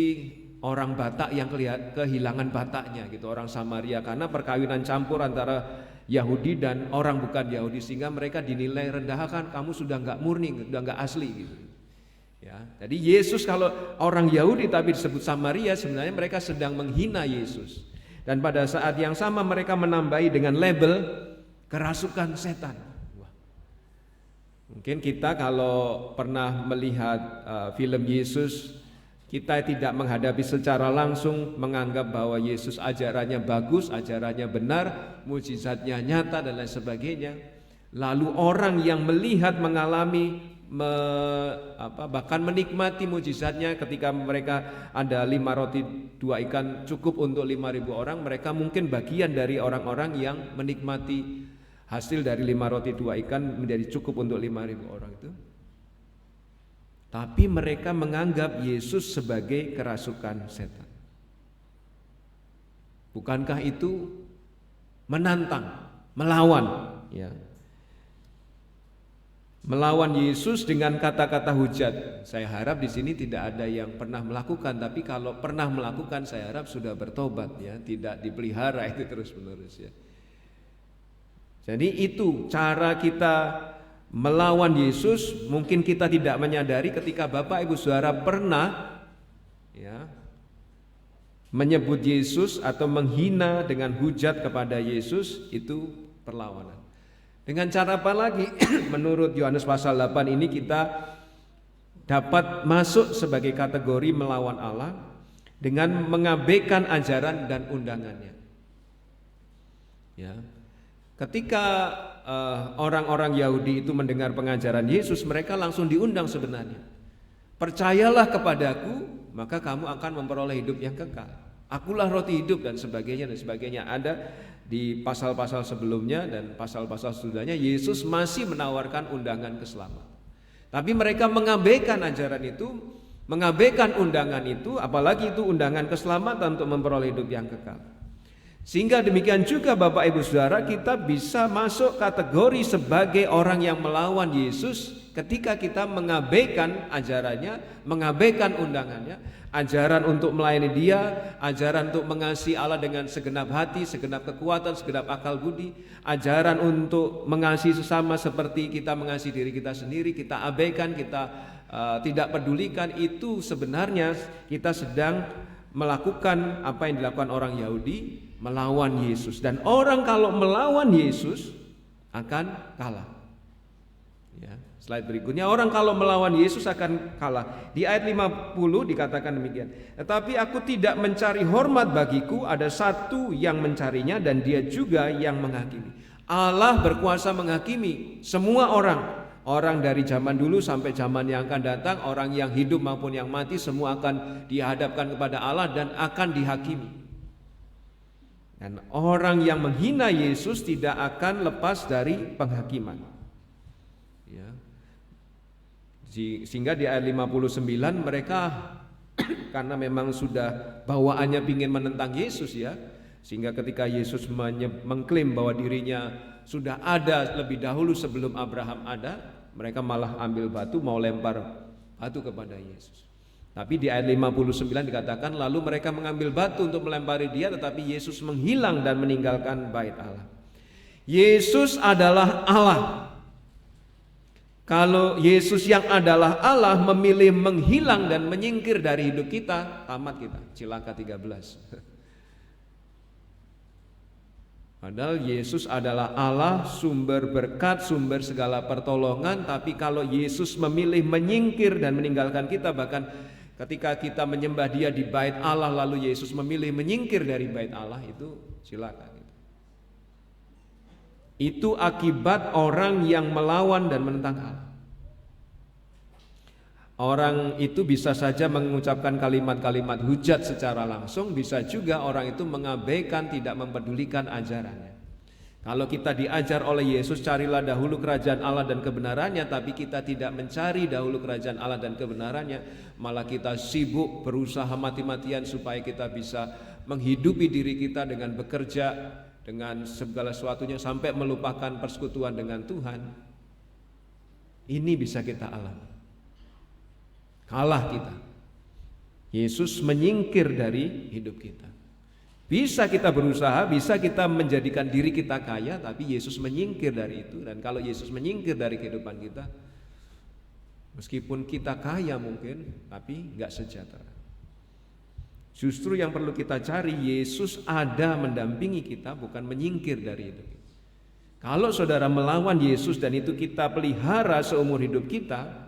orang Batak yang kehilangan Bataknya gitu, orang Samaria, karena perkawinan campur antara Yahudi dan orang bukan Yahudi, sehingga mereka dinilai rendah, kan kamu sudah nggak murni, sudah nggak asli gitu. Ya, jadi Yesus kalau orang Yahudi tapi disebut Samaria, sebenarnya mereka sedang menghina Yesus. Dan pada saat yang sama mereka menambahi dengan label kerasukan setan. Wah. Mungkin kita kalau pernah melihat film Yesus, kita tidak menghadapi secara langsung menganggap bahwa Yesus ajarannya bagus, ajarannya benar, mukjizatnya nyata dan lain sebagainya. Lalu orang yang melihat, mengalami, bahkan menikmati mukjizatnya, ketika mereka ada 5 roti 2 ikan cukup untuk 5.000 orang, mereka mungkin bagian dari orang-orang yang menikmati hasil dari 5 roti 2 ikan menjadi cukup untuk 5.000 orang itu. Tapi mereka menganggap Yesus sebagai kerasukan setan. Bukankah itu menantang, melawan, ya? Melawan Yesus dengan kata-kata hujat. Saya harap di sini tidak ada yang pernah melakukan, tapi kalau pernah melakukan saya harap sudah bertobat ya, tidak dipelihara itu terus-menerus ya. Jadi itu cara kita melawan Yesus. Mungkin kita tidak menyadari ketika Bapak Ibu Saudara pernah ya menyebut Yesus atau menghina dengan hujat kepada Yesus, itu perlawanan. Dengan cara apa lagi? Menurut Yohanes pasal 8 ini kita dapat masuk sebagai kategori melawan Allah dengan mengabaikan ajaran dan undangannya. Ya. Ketika orang-orang Yahudi itu mendengar pengajaran Yesus, mereka langsung diundang sebenarnya. Percayalah kepadaku, maka kamu akan memperoleh hidup yang kekal. Akulah roti hidup dan sebagainya dan sebagainya. Ada di pasal-pasal sebelumnya dan pasal-pasal sesudahnya Yesus masih menawarkan undangan keselamatan. Tapi mereka mengabaikan ajaran itu, mengabaikan undangan itu, apalagi itu undangan keselamatan untuk memperoleh hidup yang kekal. Sehingga demikian juga Bapak Ibu Saudara, kita bisa masuk kategori sebagai orang yang melawan Yesus ketika kita mengabaikan ajarannya, mengabaikan undangannya, ajaran untuk melayani Dia, ajaran untuk mengasihi Allah dengan segenap hati, segenap kekuatan, segenap akal budi, ajaran untuk mengasihi sesama seperti kita mengasihi diri kita sendiri, kita abaikan, kita tidak pedulikan. Itu sebenarnya kita sedang melakukan apa yang dilakukan orang Yahudi, melawan Yesus. Dan orang kalau melawan Yesus akan kalah. Ya, slide berikutnya, orang kalau melawan Yesus akan kalah. Di ayat 50 dikatakan demikian. Tetapi aku tidak mencari hormat bagiku, ada satu yang mencarinya dan dia juga yang menghakimi. Allah berkuasa menghakimi semua orang. Orang dari zaman dulu sampai zaman yang akan datang, orang yang hidup maupun yang mati, semua akan dihadapkan kepada Allah dan akan dihakimi. Dan orang yang menghina Yesus tidak akan lepas dari penghakiman. Ya. Sehingga di ayat 59 mereka karena memang sudah bawaannya ingin menentang Yesus ya, sehingga ketika Yesus mengklaim bahwa dirinya sudah ada lebih dahulu sebelum Abraham ada, mereka malah ambil batu mau lempar batu kepada Yesus. Tapi di ayat 59 dikatakan lalu mereka mengambil batu untuk melempari Dia, tetapi Yesus menghilang dan meninggalkan bait Allah. Yesus adalah Allah. Kalau Yesus yang adalah Allah memilih menghilang dan menyingkir dari hidup kita, tamat kita, Cilaka 13. Padahal Yesus adalah Allah, sumber berkat, sumber segala pertolongan. Tapi kalau Yesus memilih menyingkir dan meninggalkan kita, bahkan ketika kita menyembah Dia di bait Allah, lalu Yesus memilih menyingkir dari bait Allah, itu cilaka. Itu akibat orang yang melawan dan menentang Allah. Orang itu bisa saja mengucapkan kalimat-kalimat hujat secara langsung, bisa juga orang itu mengabaikan, tidak mempedulikan ajarannya. Kalau kita diajar oleh Yesus, carilah dahulu kerajaan Allah dan kebenarannya, tapi kita tidak mencari dahulu kerajaan Allah dan kebenarannya, malah kita sibuk berusaha mati-matian supaya kita bisa menghidupi diri kita dengan bekerja, dengan segala sesuatunya, sampai melupakan persekutuan dengan Tuhan. Ini bisa kita alami. Kalah kita. Yesus menyingkir dari hidup kita. Bisa kita berusaha, bisa kita menjadikan diri kita kaya, tapi Yesus menyingkir dari itu. Dan kalau Yesus menyingkir dari kehidupan kita, meskipun kita kaya mungkin, tapi enggak sejahtera. Justru yang perlu kita cari, Yesus ada mendampingi kita, bukan menyingkir dari hidup kita. Kalau saudara melawan Yesus dan itu kita pelihara seumur hidup kita,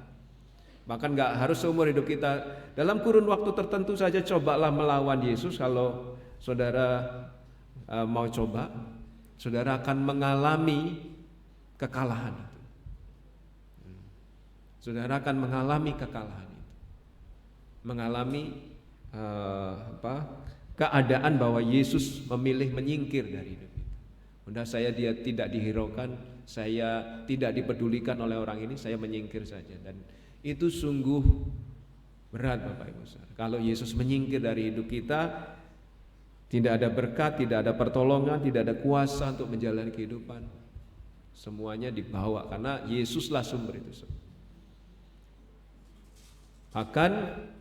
bahkan gak harus seumur hidup kita, dalam kurun waktu tertentu saja cobalah melawan Yesus. Kalau saudara mau coba, saudara akan mengalami kekalahan itu. Saudara akan mengalami kekalahan itu. Mengalami keadaan bahwa Yesus memilih menyingkir dari hidup kita. Udah dia tidak dihiraukan, saya tidak dipedulikan oleh orang ini, saya menyingkir saja. Dan itu sungguh berat Bapak Ibu Saudara. Kalau Yesus menyingkir dari hidup kita, tidak ada berkat, tidak ada pertolongan, tidak ada kuasa untuk menjalani kehidupan. Semuanya dibawa karena Yesuslah sumber itu semua. Bahkan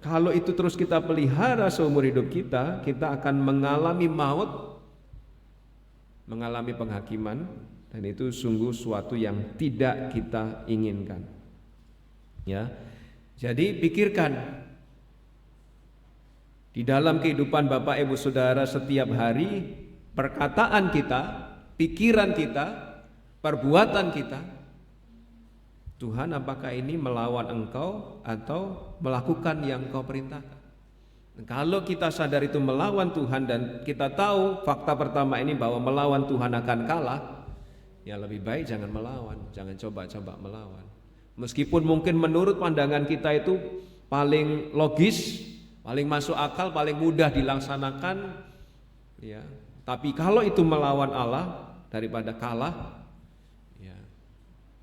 kalau itu terus kita pelihara seumur hidup kita, kita akan mengalami maut, mengalami penghakiman, dan itu sungguh suatu yang tidak kita inginkan. Ya, jadi pikirkan di dalam kehidupan Bapak Ibu Saudara setiap hari, perkataan kita, pikiran kita, perbuatan kita, Tuhan apakah ini melawan engkau atau melakukan yang engkau perintahkan? Kalau kita sadar itu melawan Tuhan dan kita tahu fakta pertama ini bahwa melawan Tuhan akan kalah, ya lebih baik jangan melawan, jangan coba-coba melawan. Meskipun mungkin menurut pandangan kita itu paling logis, paling masuk akal, paling mudah dilaksanakan, ya. Tapi kalau itu melawan Allah, daripada kalah, ya,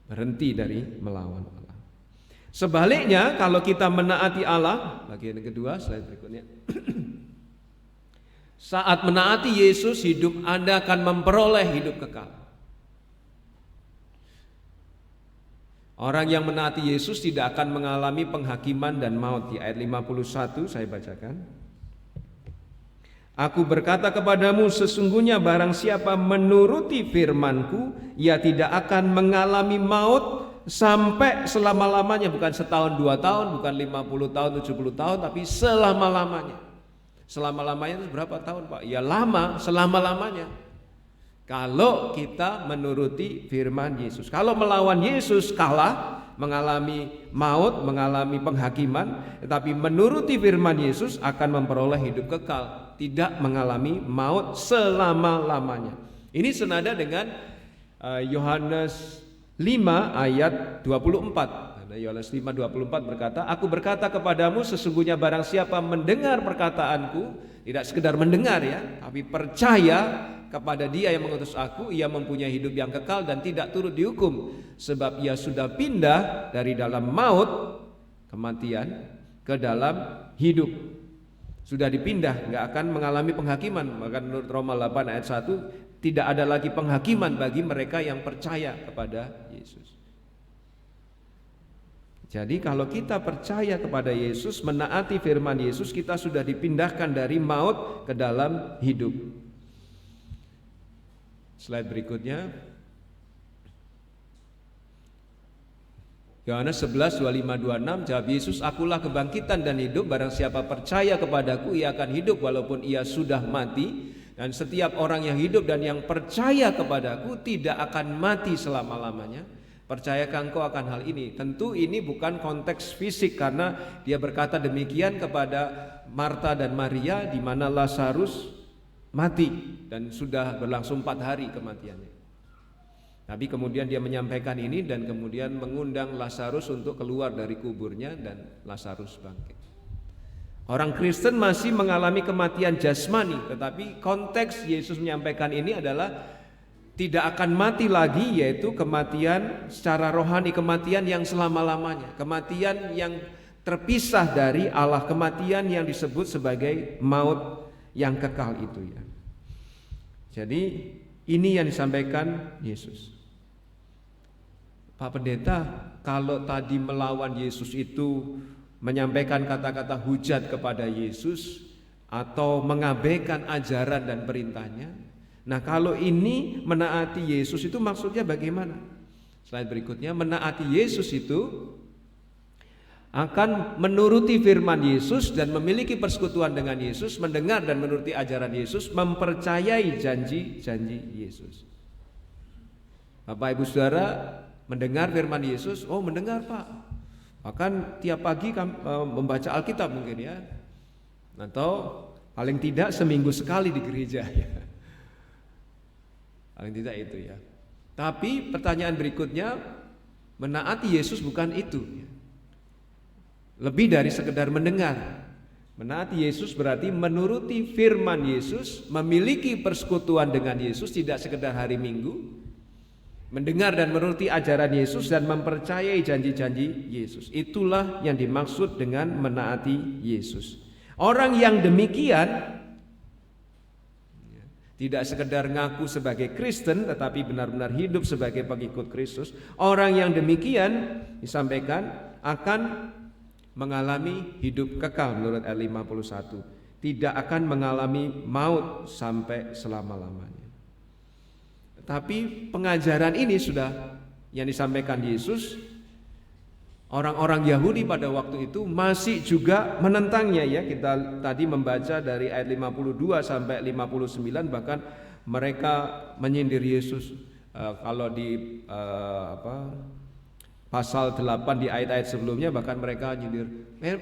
berhenti dari melawan Allah. Sebaliknya, kalau kita menaati Allah, bagian kedua, slide berikutnya. Saat menaati Yesus, hidup Anda akan memperoleh hidup kekal. Orang yang menaati Yesus tidak akan mengalami penghakiman dan maut. Di ayat 51 saya bacakan. Aku berkata kepadamu, sesungguhnya barang siapa menuruti firman-Ku, ia tidak akan mengalami maut sampai selama-lamanya. Bukan setahun, 2 tahun, bukan 50 tahun, 70 tahun, tapi selama-lamanya. Selama-lamanya itu berapa tahun Pak? Ya lama, selama-lamanya. Kalau kita menuruti firman Yesus. Kalau melawan Yesus kalah, mengalami maut, mengalami penghakiman. Tetapi menuruti firman Yesus akan memperoleh hidup kekal, tidak mengalami maut selama-lamanya. Ini senada dengan Yohanes 5 ayat 24. Yohanes 5:24 berkata, Aku berkata kepadamu, sesungguhnya barang siapa mendengar perkataanku, tidak sekedar mendengar ya, tapi percaya kepada Dia yang mengutus aku, ia mempunyai hidup yang kekal dan tidak turut dihukum, sebab ia sudah pindah dari dalam maut, kematian, ke dalam hidup. Sudah dipindah, nggak akan mengalami penghakiman. Maka menurut Roma 8 ayat 1, tidak ada lagi penghakiman bagi mereka yang percaya kepada Yesus. Jadi kalau kita percaya kepada Yesus, menaati firman Yesus, kita sudah dipindahkan dari maut ke dalam hidup. Slide berikutnya. Yohanes 11, 25, 26, jawab Yesus, akulah kebangkitan dan hidup, barang siapa percaya kepadaku, ia akan hidup walaupun ia sudah mati. Dan setiap orang yang hidup dan yang percaya kepadaku tidak akan mati selama-lamanya. Percayakah engkau akan hal ini? Tentu ini bukan konteks fisik, karena dia berkata demikian kepada Marta dan Maria di mana Lazarus mati dan sudah berlangsung 4 hari kematiannya. Tapi kemudian dia menyampaikan ini dan kemudian mengundang Lazarus untuk keluar dari kuburnya dan Lazarus bangkit. Orang Kristen masih mengalami kematian jasmani, tetapi konteks Yesus menyampaikan ini adalah tidak akan mati lagi, yaitu kematian secara rohani, kematian yang selama-lamanya, kematian yang terpisah dari Allah, kematian yang disebut sebagai maut yang kekal itu ya. Jadi ini yang disampaikan Yesus. Pak Pendeta, kalau tadi melawan Yesus itu menyampaikan kata-kata hujat kepada Yesus atau mengabaikan ajaran dan perintahnya, nah kalau ini menaati Yesus itu maksudnya bagaimana? Slide berikutnya, menaati Yesus itu akan menuruti firman Yesus dan memiliki persekutuan dengan Yesus, mendengar dan menuruti ajaran Yesus, mempercayai janji-janji Yesus. Bapak Ibu Saudara, mendengar firman Yesus, oh mendengar Pak, bahkan tiap pagi membaca Alkitab mungkin ya, atau paling tidak seminggu sekali di gereja ya, paling tidak itu ya. Tapi pertanyaan berikutnya, menaati Yesus bukan itu ya. Lebih dari sekedar mendengar. Menaati Yesus berarti menuruti firman Yesus, memiliki persekutuan dengan Yesus, tidak sekedar hari Minggu, mendengar dan menuruti ajaran Yesus dan mempercayai janji-janji Yesus. Itulah yang dimaksud dengan menaati Yesus. Orang yang demikian tidak sekedar ngaku sebagai Kristen, tetapi benar-benar hidup sebagai pengikut Kristus. Orang yang demikian disampaikan akan mengalami hidup kekal menurut ayat 51. Tidak akan mengalami maut sampai selama-lamanya. Tapi pengajaran ini sudah yang disampaikan Yesus, orang-orang Yahudi pada waktu itu masih juga menentangnya ya. Kita tadi membaca dari ayat 52 sampai 59, bahkan mereka menyindir Yesus. Kalau di pasal 8 di ayat-ayat sebelumnya bahkan mereka nyindir,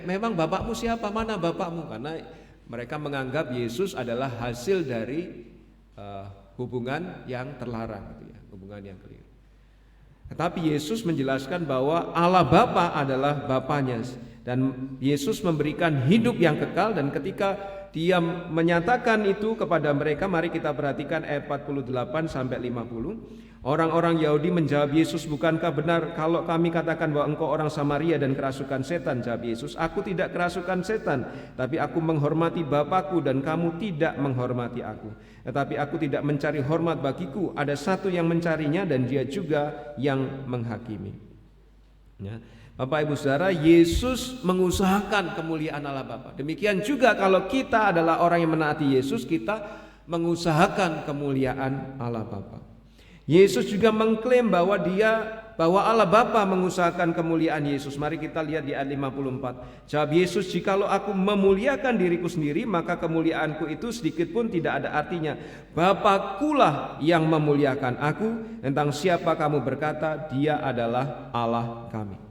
memang bapakmu siapa, mana bapakmu? Karena mereka menganggap Yesus adalah hasil dari hubungan yang terlarang gitu ya, hubungan yang keliru. Tetapi Yesus menjelaskan bahwa Allah Bapa adalah Bapanya, dan Yesus memberikan hidup yang kekal. Dan ketika Dia menyatakan itu kepada mereka, mari kita perhatikan ayat 48 sampai 50. Orang-orang Yahudi menjawab Yesus, bukankah benar kalau kami katakan bahwa engkau orang Samaria dan kerasukan setan? Jawab Yesus, aku tidak kerasukan setan, tapi aku menghormati Bapakku dan kamu tidak menghormati aku. Tetapi aku tidak mencari hormat bagiku, ada satu yang mencarinya dan dia juga yang menghakimi. Ya. Bapak Ibu Saudara, Yesus mengusahakan kemuliaan Allah Bapa. Demikian juga kalau kita adalah orang yang menaati Yesus, kita mengusahakan kemuliaan Allah Bapa. Yesus juga mengklaim bahwa Allah Bapa mengusahakan kemuliaan Yesus. Mari kita lihat di ayat 54. Jawab Yesus, jikalau aku memuliakan diriku sendiri, maka kemuliaanku itu sedikit pun tidak ada artinya. Bapakulah yang memuliakan aku. Tentang siapa kamu berkata, dia adalah Allah kami.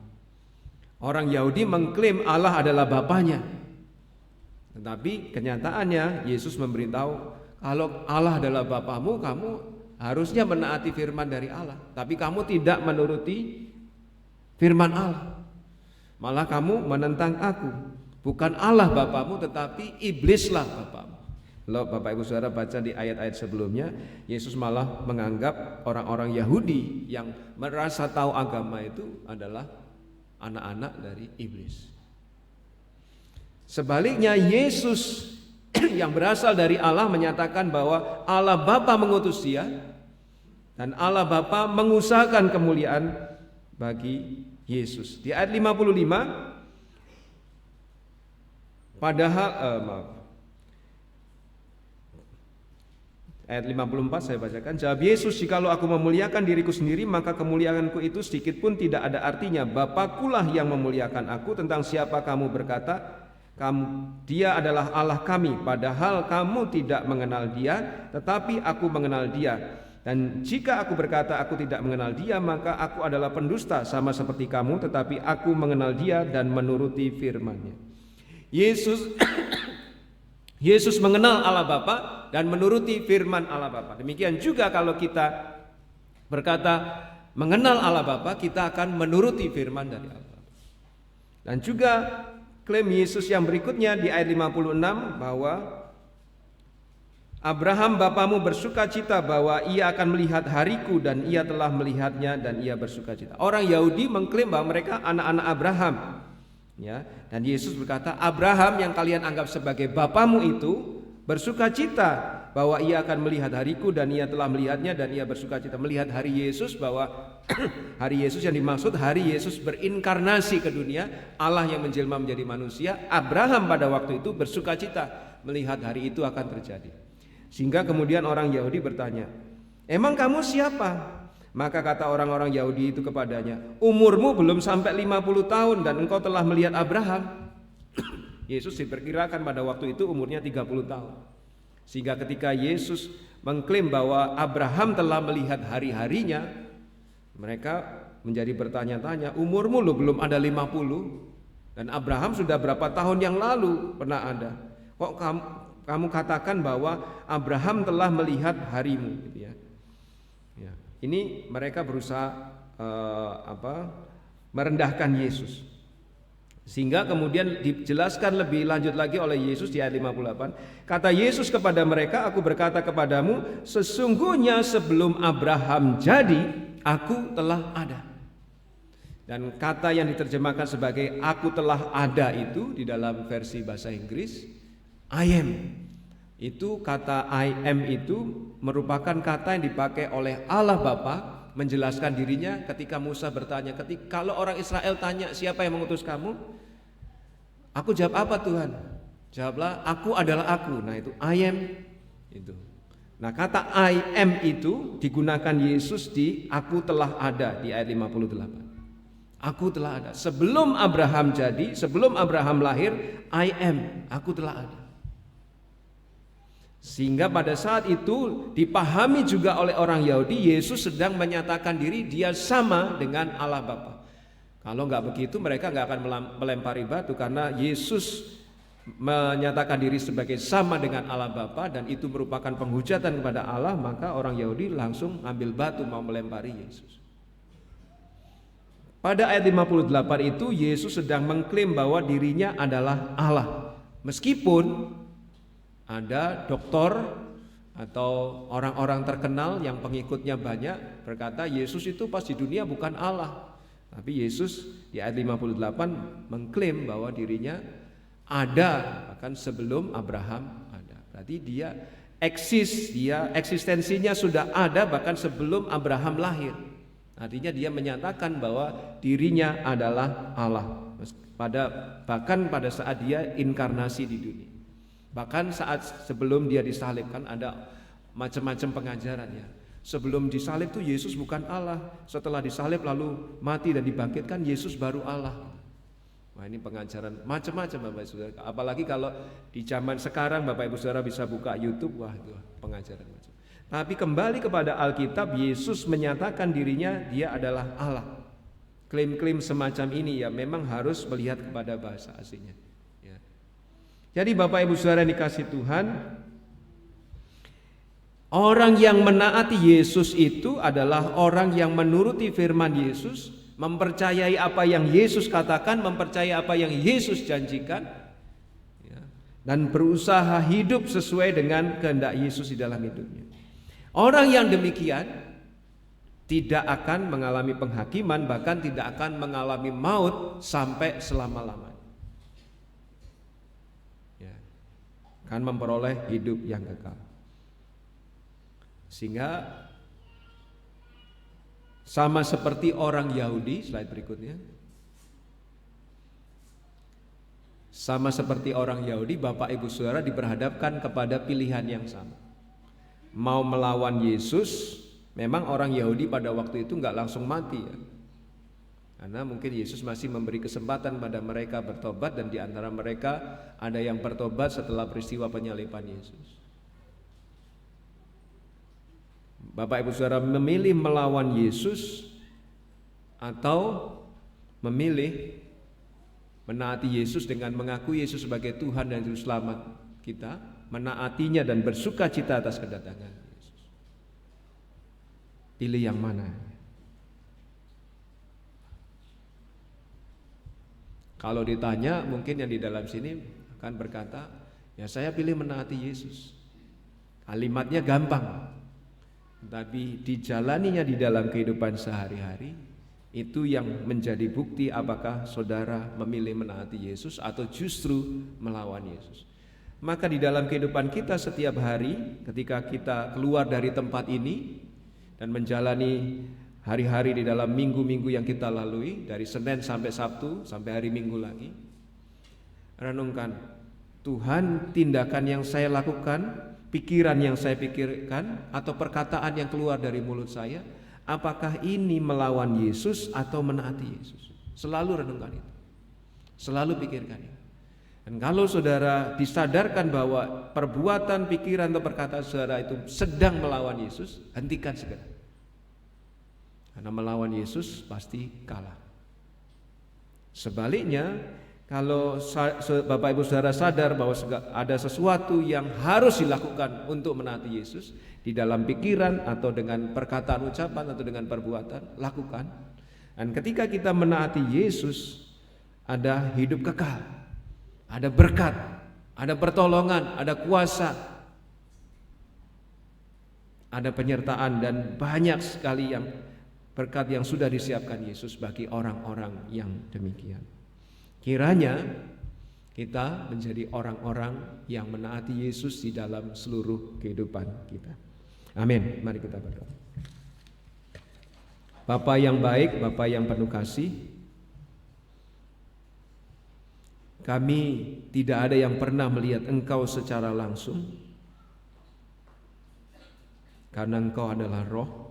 Orang Yahudi mengklaim Allah adalah Bapanya. Tetapi kenyataannya Yesus memberitahu, kalau Allah adalah Bapamu, kamu harusnya menaati firman dari Allah, tapi kamu tidak menuruti firman Allah. Malah kamu menentang aku. Bukan Allah Bapamu, tetapi iblislah Bapamu. Lalu Bapak Ibu Saudara baca di ayat-ayat sebelumnya, Yesus malah menganggap orang-orang Yahudi yang merasa tahu agama itu adalah anak-anak dari iblis. Sebaliknya Yesus yang berasal dari Allah menyatakan bahwa Allah Bapa mengutus Dia dan Allah Bapa mengusahakan kemuliaan bagi Yesus. Di ayat 55, padahal Ayat 54 saya bacakan. Jawab Yesus, jikalau aku memuliakan diriku sendiri, maka kemuliaanku itu sedikit pun tidak ada artinya. Bapakulah yang memuliakan aku. Tentang siapa kamu berkata, dia adalah Allah kami, padahal kamu tidak mengenal dia, tetapi aku mengenal dia. Dan jika aku berkata aku tidak mengenal dia, maka aku adalah pendusta sama seperti kamu, tetapi aku mengenal dia dan menuruti firman-Nya. Yesus mengenal Allah Bapa dan menuruti firman Allah Bapa. Demikian juga kalau kita berkata mengenal Allah Bapa, kita akan menuruti firman dari Allah Bapa. Dan juga klaim Yesus yang berikutnya di ayat 56 bahwa Abraham bapamu bersukacita bahwa ia akan melihat hariku, dan ia telah melihatnya dan ia bersukacita. Orang Yahudi mengklaim bahwa mereka anak-anak Abraham. Ya, dan Yesus berkata, Abraham yang kalian anggap sebagai bapamu itu bersukacita bahwa ia akan melihat hariku, dan ia telah melihatnya dan ia bersukacita. Melihat hari Yesus, bahwa hari Yesus yang dimaksud hari Yesus berinkarnasi ke dunia, Allah yang menjelma menjadi manusia. Abraham pada waktu itu bersukacita melihat hari itu akan terjadi. Sehingga kemudian orang Yahudi bertanya, emang kamu siapa? Maka kata orang-orang Yahudi itu kepadanya, umurmu belum sampai 50 tahun dan engkau telah melihat Abraham. Yesus diperkirakan pada waktu itu umurnya 30 tahun. Sehingga ketika Yesus mengklaim bahwa Abraham telah melihat hari-harinya, mereka menjadi bertanya-tanya, umurmu lo belum ada 50, dan Abraham sudah berapa tahun yang lalu pernah ada. Kok kamu katakan bahwa Abraham telah melihat harimu, gitu ya. Ini mereka berusaha merendahkan Yesus. Sehingga kemudian dijelaskan lebih lanjut lagi oleh Yesus di ayat 58. Kata Yesus kepada mereka, aku berkata kepadamu, sesungguhnya sebelum Abraham jadi, aku telah ada. Dan kata yang diterjemahkan sebagai aku telah ada itu di dalam versi bahasa Inggris, I am. Itu kata I am itu merupakan kata yang dipakai oleh Allah Bapa menjelaskan dirinya ketika Musa bertanya, kalau orang Israel tanya siapa yang mengutus kamu, aku jawab apa Tuhan? Jawablah, aku adalah aku. Nah itu I am itu. Nah kata I am itu digunakan Yesus di aku telah ada di ayat 58. Aku telah ada. Sebelum Abraham jadi, sebelum Abraham lahir, I am, aku telah ada. Sehingga pada saat itu dipahami juga oleh orang Yahudi, Yesus sedang menyatakan diri dia sama dengan Allah Bapa. Kalau nggak begitu mereka nggak akan melempari batu, karena Yesus menyatakan diri sebagai sama dengan Allah Bapa dan itu merupakan penghujatan kepada Allah, maka orang Yahudi langsung ambil batu mau melempari Yesus. Pada ayat 58 itu Yesus sedang mengklaim bahwa dirinya adalah Allah. Meskipun ada doktor atau orang-orang terkenal yang pengikutnya banyak berkata Yesus itu pas di dunia bukan Allah. Tapi Yesus di ayat 58 mengklaim bahwa dirinya ada bahkan sebelum Abraham ada. Berarti dia eksis, dia eksistensinya sudah ada bahkan sebelum Abraham lahir. Artinya dia menyatakan bahwa dirinya adalah Allah. Bahkan pada saat dia inkarnasi di dunia. Bahkan saat sebelum dia disalib, kan ada macam-macam pengajaran ya. Sebelum disalib tuh Yesus bukan Allah. Setelah disalib lalu mati dan dibangkitkan, Yesus baru Allah. Wah ini pengajaran macam-macam Bapak Ibu Saudara. Apalagi kalau di zaman sekarang Bapak Ibu Saudara bisa buka YouTube, wah itu pengajaran macam. Tapi kembali kepada Alkitab, Yesus menyatakan dirinya dia adalah Allah. Klaim-klaim semacam ini ya memang harus melihat kepada bahasa aslinya. Jadi Bapak Ibu Saudara yang dikasih Tuhan, orang yang menaati Yesus itu adalah orang yang menuruti firman Yesus, mempercayai apa yang Yesus katakan, mempercayai apa yang Yesus janjikan, dan berusaha hidup sesuai dengan kehendak Yesus di dalam hidupnya. Orang yang demikian tidak akan mengalami penghakiman, bahkan tidak akan mengalami maut sampai selama-lamanya. Akan memperoleh hidup yang kekal. Sehingga sama seperti orang Yahudi, slide berikutnya. Sama seperti orang Yahudi, Bapak Ibu Saudara diperhadapkan kepada pilihan yang sama. mau melawan Yesus, memang orang Yahudi pada waktu itu nggak langsung mati ya. Karena mungkin Yesus masih memberi kesempatan pada mereka bertobat, dan di antara mereka ada yang bertobat setelah peristiwa penyaliban Yesus. Bapak Ibu Saudara, memilih melawan Yesus atau memilih menaati Yesus dengan mengaku Yesus sebagai Tuhan dan Juru Selamat kita, menaatinya dan bersuka cita atas kedatangan Yesus. Pilih yang mana? Kalau ditanya, mungkin yang di dalam sini akan berkata, ya saya pilih menaati Yesus. Kalimatnya gampang, tapi dijalaninya di dalam kehidupan sehari-hari, itu yang menjadi bukti apakah saudara memilih menaati Yesus atau justru melawan Yesus. Maka di dalam kehidupan kita setiap hari, ketika kita keluar dari tempat ini dan menjalani hari-hari di dalam minggu-minggu yang kita lalui, dari Senin sampai Sabtu, sampai hari Minggu lagi, renungkan, Tuhan, tindakan yang saya lakukan, pikiran yang saya pikirkan, atau perkataan yang keluar dari mulut saya, apakah ini melawan Yesus atau menaati Yesus? Selalu renungkan itu, selalu pikirkan itu. Dan kalau saudara disadarkan bahwa perbuatan, pikiran, atau perkataan saudara itu sedang melawan Yesus, hentikan segera. Karena melawan Yesus pasti kalah. Sebaliknya, kalau Bapak Ibu Saudara sadar bahwa ada sesuatu yang harus dilakukan untuk menaati Yesus, di dalam pikiran atau dengan perkataan, ucapan, atau dengan perbuatan, lakukan. Dan ketika kita menaati Yesus, ada hidup kekal, ada berkat, ada pertolongan, ada kuasa, ada penyertaan, dan banyak sekali yang berkat yang sudah disiapkan Yesus bagi orang-orang yang demikian. Kiranya kita menjadi orang-orang yang menaati Yesus di dalam seluruh kehidupan kita. Amin. Mari kita berdoa. Bapa yang baik, Bapa yang penuh kasih, kami tidak ada yang pernah melihat Engkau secara langsung, karena Engkau adalah Roh.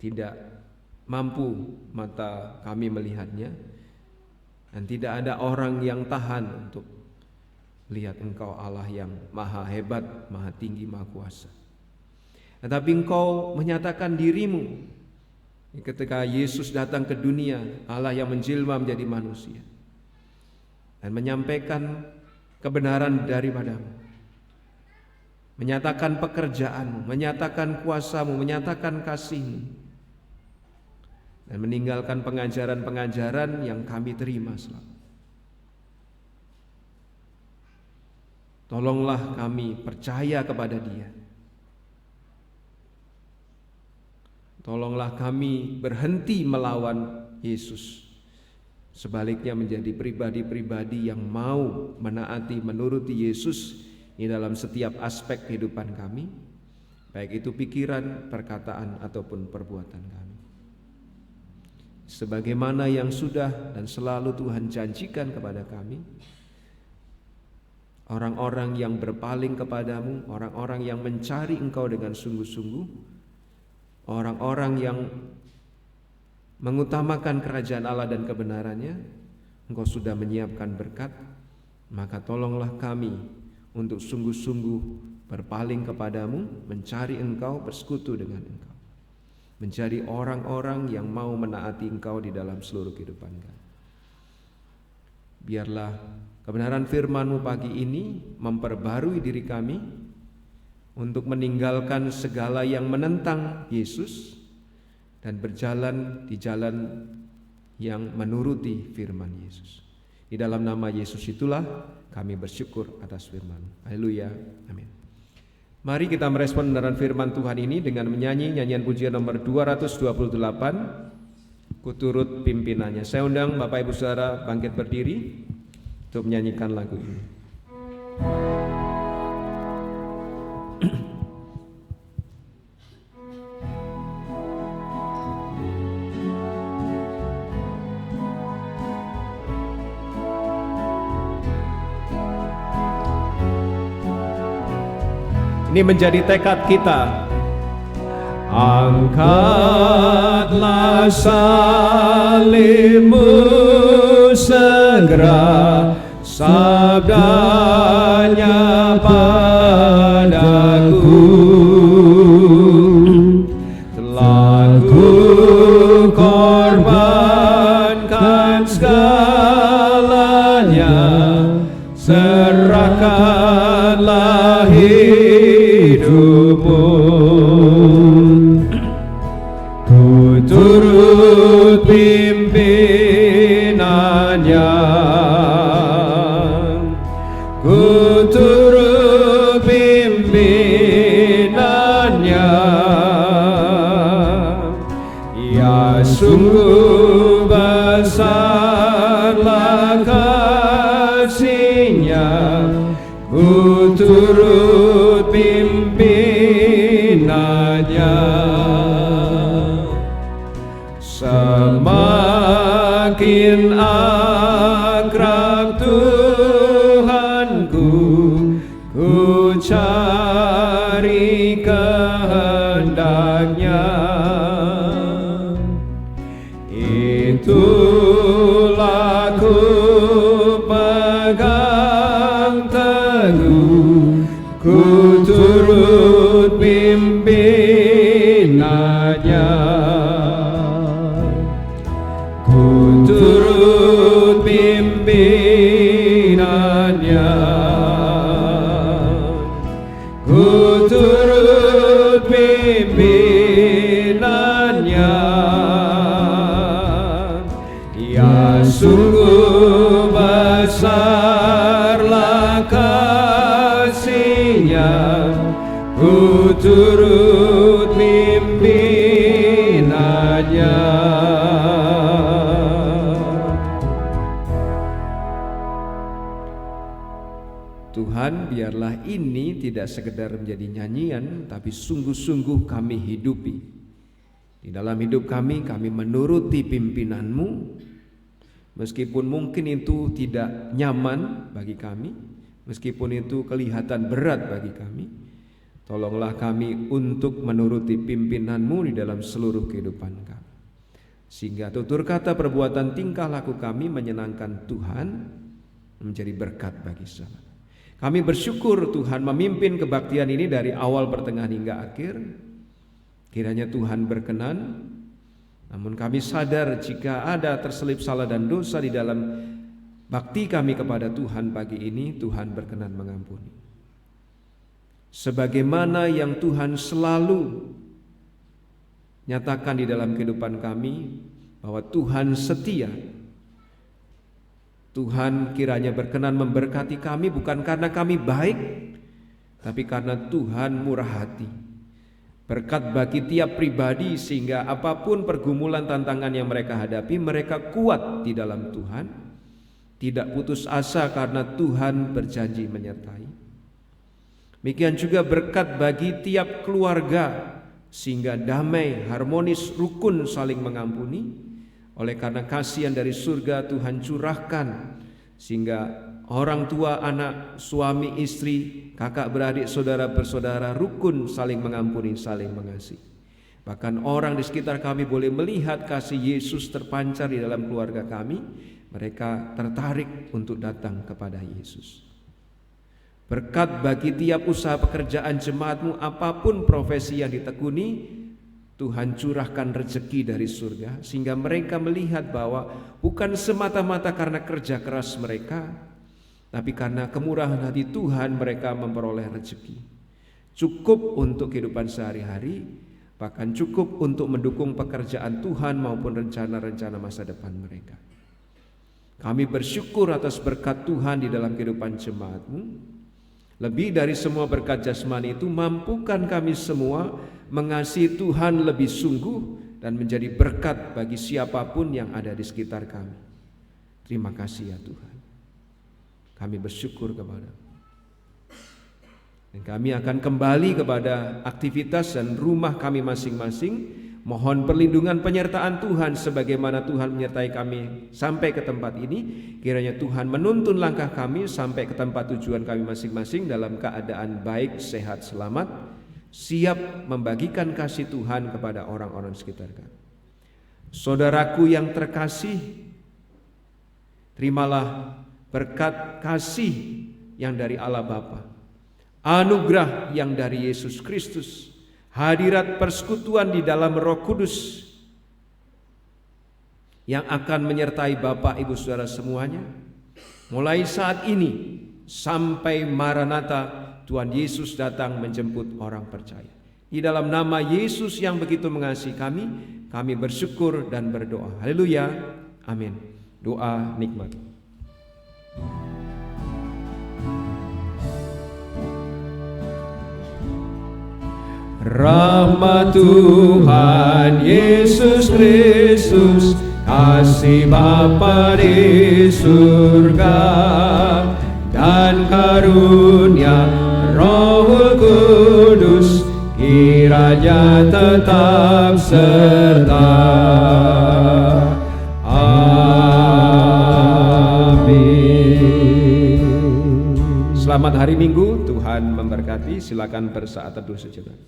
Tidak mampu mata kami melihatnya, dan tidak ada orang yang tahan untuk melihat Engkau Allah yang maha hebat, maha tinggi, maha kuasa. Tetapi Engkau menyatakan dirimu ketika Yesus datang ke dunia, Allah yang menjelma menjadi manusia, dan menyampaikan kebenaran daripadamu, menyatakan pekerjaanmu, menyatakan kuasamu, menyatakan kasihmu, dan meninggalkan pengajaran-pengajaran yang kami terima selama. Tolonglah kami percaya kepada Dia. Tolonglah kami berhenti melawan Yesus. Sebaliknya menjadi pribadi-pribadi yang mau menaati, menuruti Yesus di dalam setiap aspek kehidupan kami, baik itu pikiran, perkataan, ataupun perbuatan kami. Sebagaimana yang sudah dan selalu Tuhan janjikan kepada kami, orang-orang yang berpaling kepadamu, orang-orang yang mencari Engkau dengan sungguh-sungguh, orang-orang yang mengutamakan kerajaan Allah dan kebenarannya, Engkau sudah menyiapkan berkat. Maka tolonglah kami untuk sungguh-sungguh berpaling kepadamu, mencari Engkau, bersekutu dengan Engkau, menjadi orang-orang yang mau menaati Engkau di dalam seluruh kehidupan kami. Biarlah kebenaran firman-Mu pagi ini memperbarui diri kami untuk meninggalkan segala yang menentang Yesus dan berjalan di jalan yang menuruti firman Yesus. Di dalam nama Yesus itulah kami bersyukur atas firman. Haleluya. Amin. Mari kita merespon kebenaran firman Tuhan ini dengan menyanyi nyanyian pujian nomor 228, Kuturut pimpinannya. Saya undang Bapak Ibu Saudara bangkit berdiri untuk menyanyikan lagu ini. Ini menjadi tekad kita. Angkatlah salibmu segera, sabdanya padaku, telah ku korbankan segalanya, serahkanlah hidupmu. Ku turut pimpinannya, ku turut pimpinannya. Ya sungguh besarlah kasih-Nya, ku turut pimpinannya. Semakin akrab Tuhanku, ku cari kehendak-Nya. Itulah ku pegang teguh, ku turut pimpinannya. Ku turut pimpinannya, ku turut pimpinannya. Ya sungguh besarlah kasih-Nya, ku turut pimpinannya. Tuhan, biarlah ini tidak sekedar menjadi nyanyian, tapi sungguh-sungguh kami hidupi. Di dalam hidup kami menuruti pimpinan-Mu, meskipun mungkin itu tidak nyaman bagi kami, meskipun itu kelihatan berat bagi kami. Tolonglah kami untuk menuruti pimpinan-Mu di dalam seluruh kehidupan kami, sehingga tutur kata, perbuatan, tingkah laku kami menyenangkan Tuhan, menjadi berkat bagi sesama. Kami bersyukur Tuhan memimpin kebaktian ini dari awal, pertengahan hingga akhir. Kiranya Tuhan berkenan. Namun kami sadar jika ada terselip salah dan dosa di dalam bakti kami kepada Tuhan pagi ini, Tuhan berkenan mengampuni. Sebagaimana yang Tuhan selalu nyatakan di dalam kehidupan kami, bahwa Tuhan setia. Tuhan kiranya berkenan memberkati kami bukan karena kami baik, tapi karena Tuhan murah hati. Berkat bagi tiap pribadi sehingga apapun pergumulan, tantangan yang mereka hadapi, mereka kuat di dalam Tuhan, tidak putus asa karena Tuhan berjanji menyertai. Demikian juga berkat bagi tiap keluarga sehingga damai, harmonis, rukun, saling mengampuni. Oleh karena kasihan dari surga Tuhan curahkan, sehingga orang tua, anak, suami, istri, kakak, beradik, saudara, bersaudara rukun, saling mengampuni, saling mengasihi. Bahkan orang di sekitar kami boleh melihat kasih Yesus terpancar di dalam keluarga kami. Mereka tertarik untuk datang kepada Yesus. Berkat bagi tiap usaha pekerjaan jemaat-Mu, apapun profesi yang ditekuni, Tuhan curahkan rezeki dari surga, sehingga mereka melihat bahwa bukan semata-mata karena kerja keras mereka, tapi karena kemurahan hati Tuhan mereka memperoleh rezeki. Cukup untuk kehidupan sehari-hari, bahkan cukup untuk mendukung pekerjaan Tuhan maupun rencana-rencana masa depan mereka. Kami bersyukur atas berkat Tuhan di dalam kehidupan jemaat-Mu. Lebih dari semua berkat jasmani itu, mampukan kami semua mengasihi Tuhan lebih sungguh dan menjadi berkat bagi siapapun yang ada di sekitar kami. Terima kasih ya Tuhan. Kami bersyukur kepada-Mu. Dan kami akan kembali kepada aktivitas dan rumah kami masing-masing Mohon perlindungan penyertaan Tuhan sebagaimana Tuhan menyertai kami sampai ke tempat ini. Kiranya Tuhan menuntun langkah kami sampai ke tempat tujuan kami masing-masing dalam keadaan baik, sehat, selamat, siap membagikan kasih Tuhan kepada orang-orang sekitar kami. Saudaraku yang terkasih, terimalah berkat kasih yang dari Allah Bapa, anugerah yang dari Yesus Kristus, hadirat persekutuan di dalam Roh Kudus yang akan menyertai Bapak Ibu Saudara semuanya mulai saat ini sampai Maranatha, Tuhan Yesus datang menjemput orang percaya. Di dalam nama Yesus yang begitu mengasihi kami bersyukur dan berdoa. Haleluya. Amin. Doa nikmat. Rahmat Tuhan Yesus Kristus, kasih Bapa di surga, dan karunia Roh Kudus kiranya tetap serta. Amin. Selamat hari Minggu, Tuhan memberkati. Silakan bersaat teduh sejenak.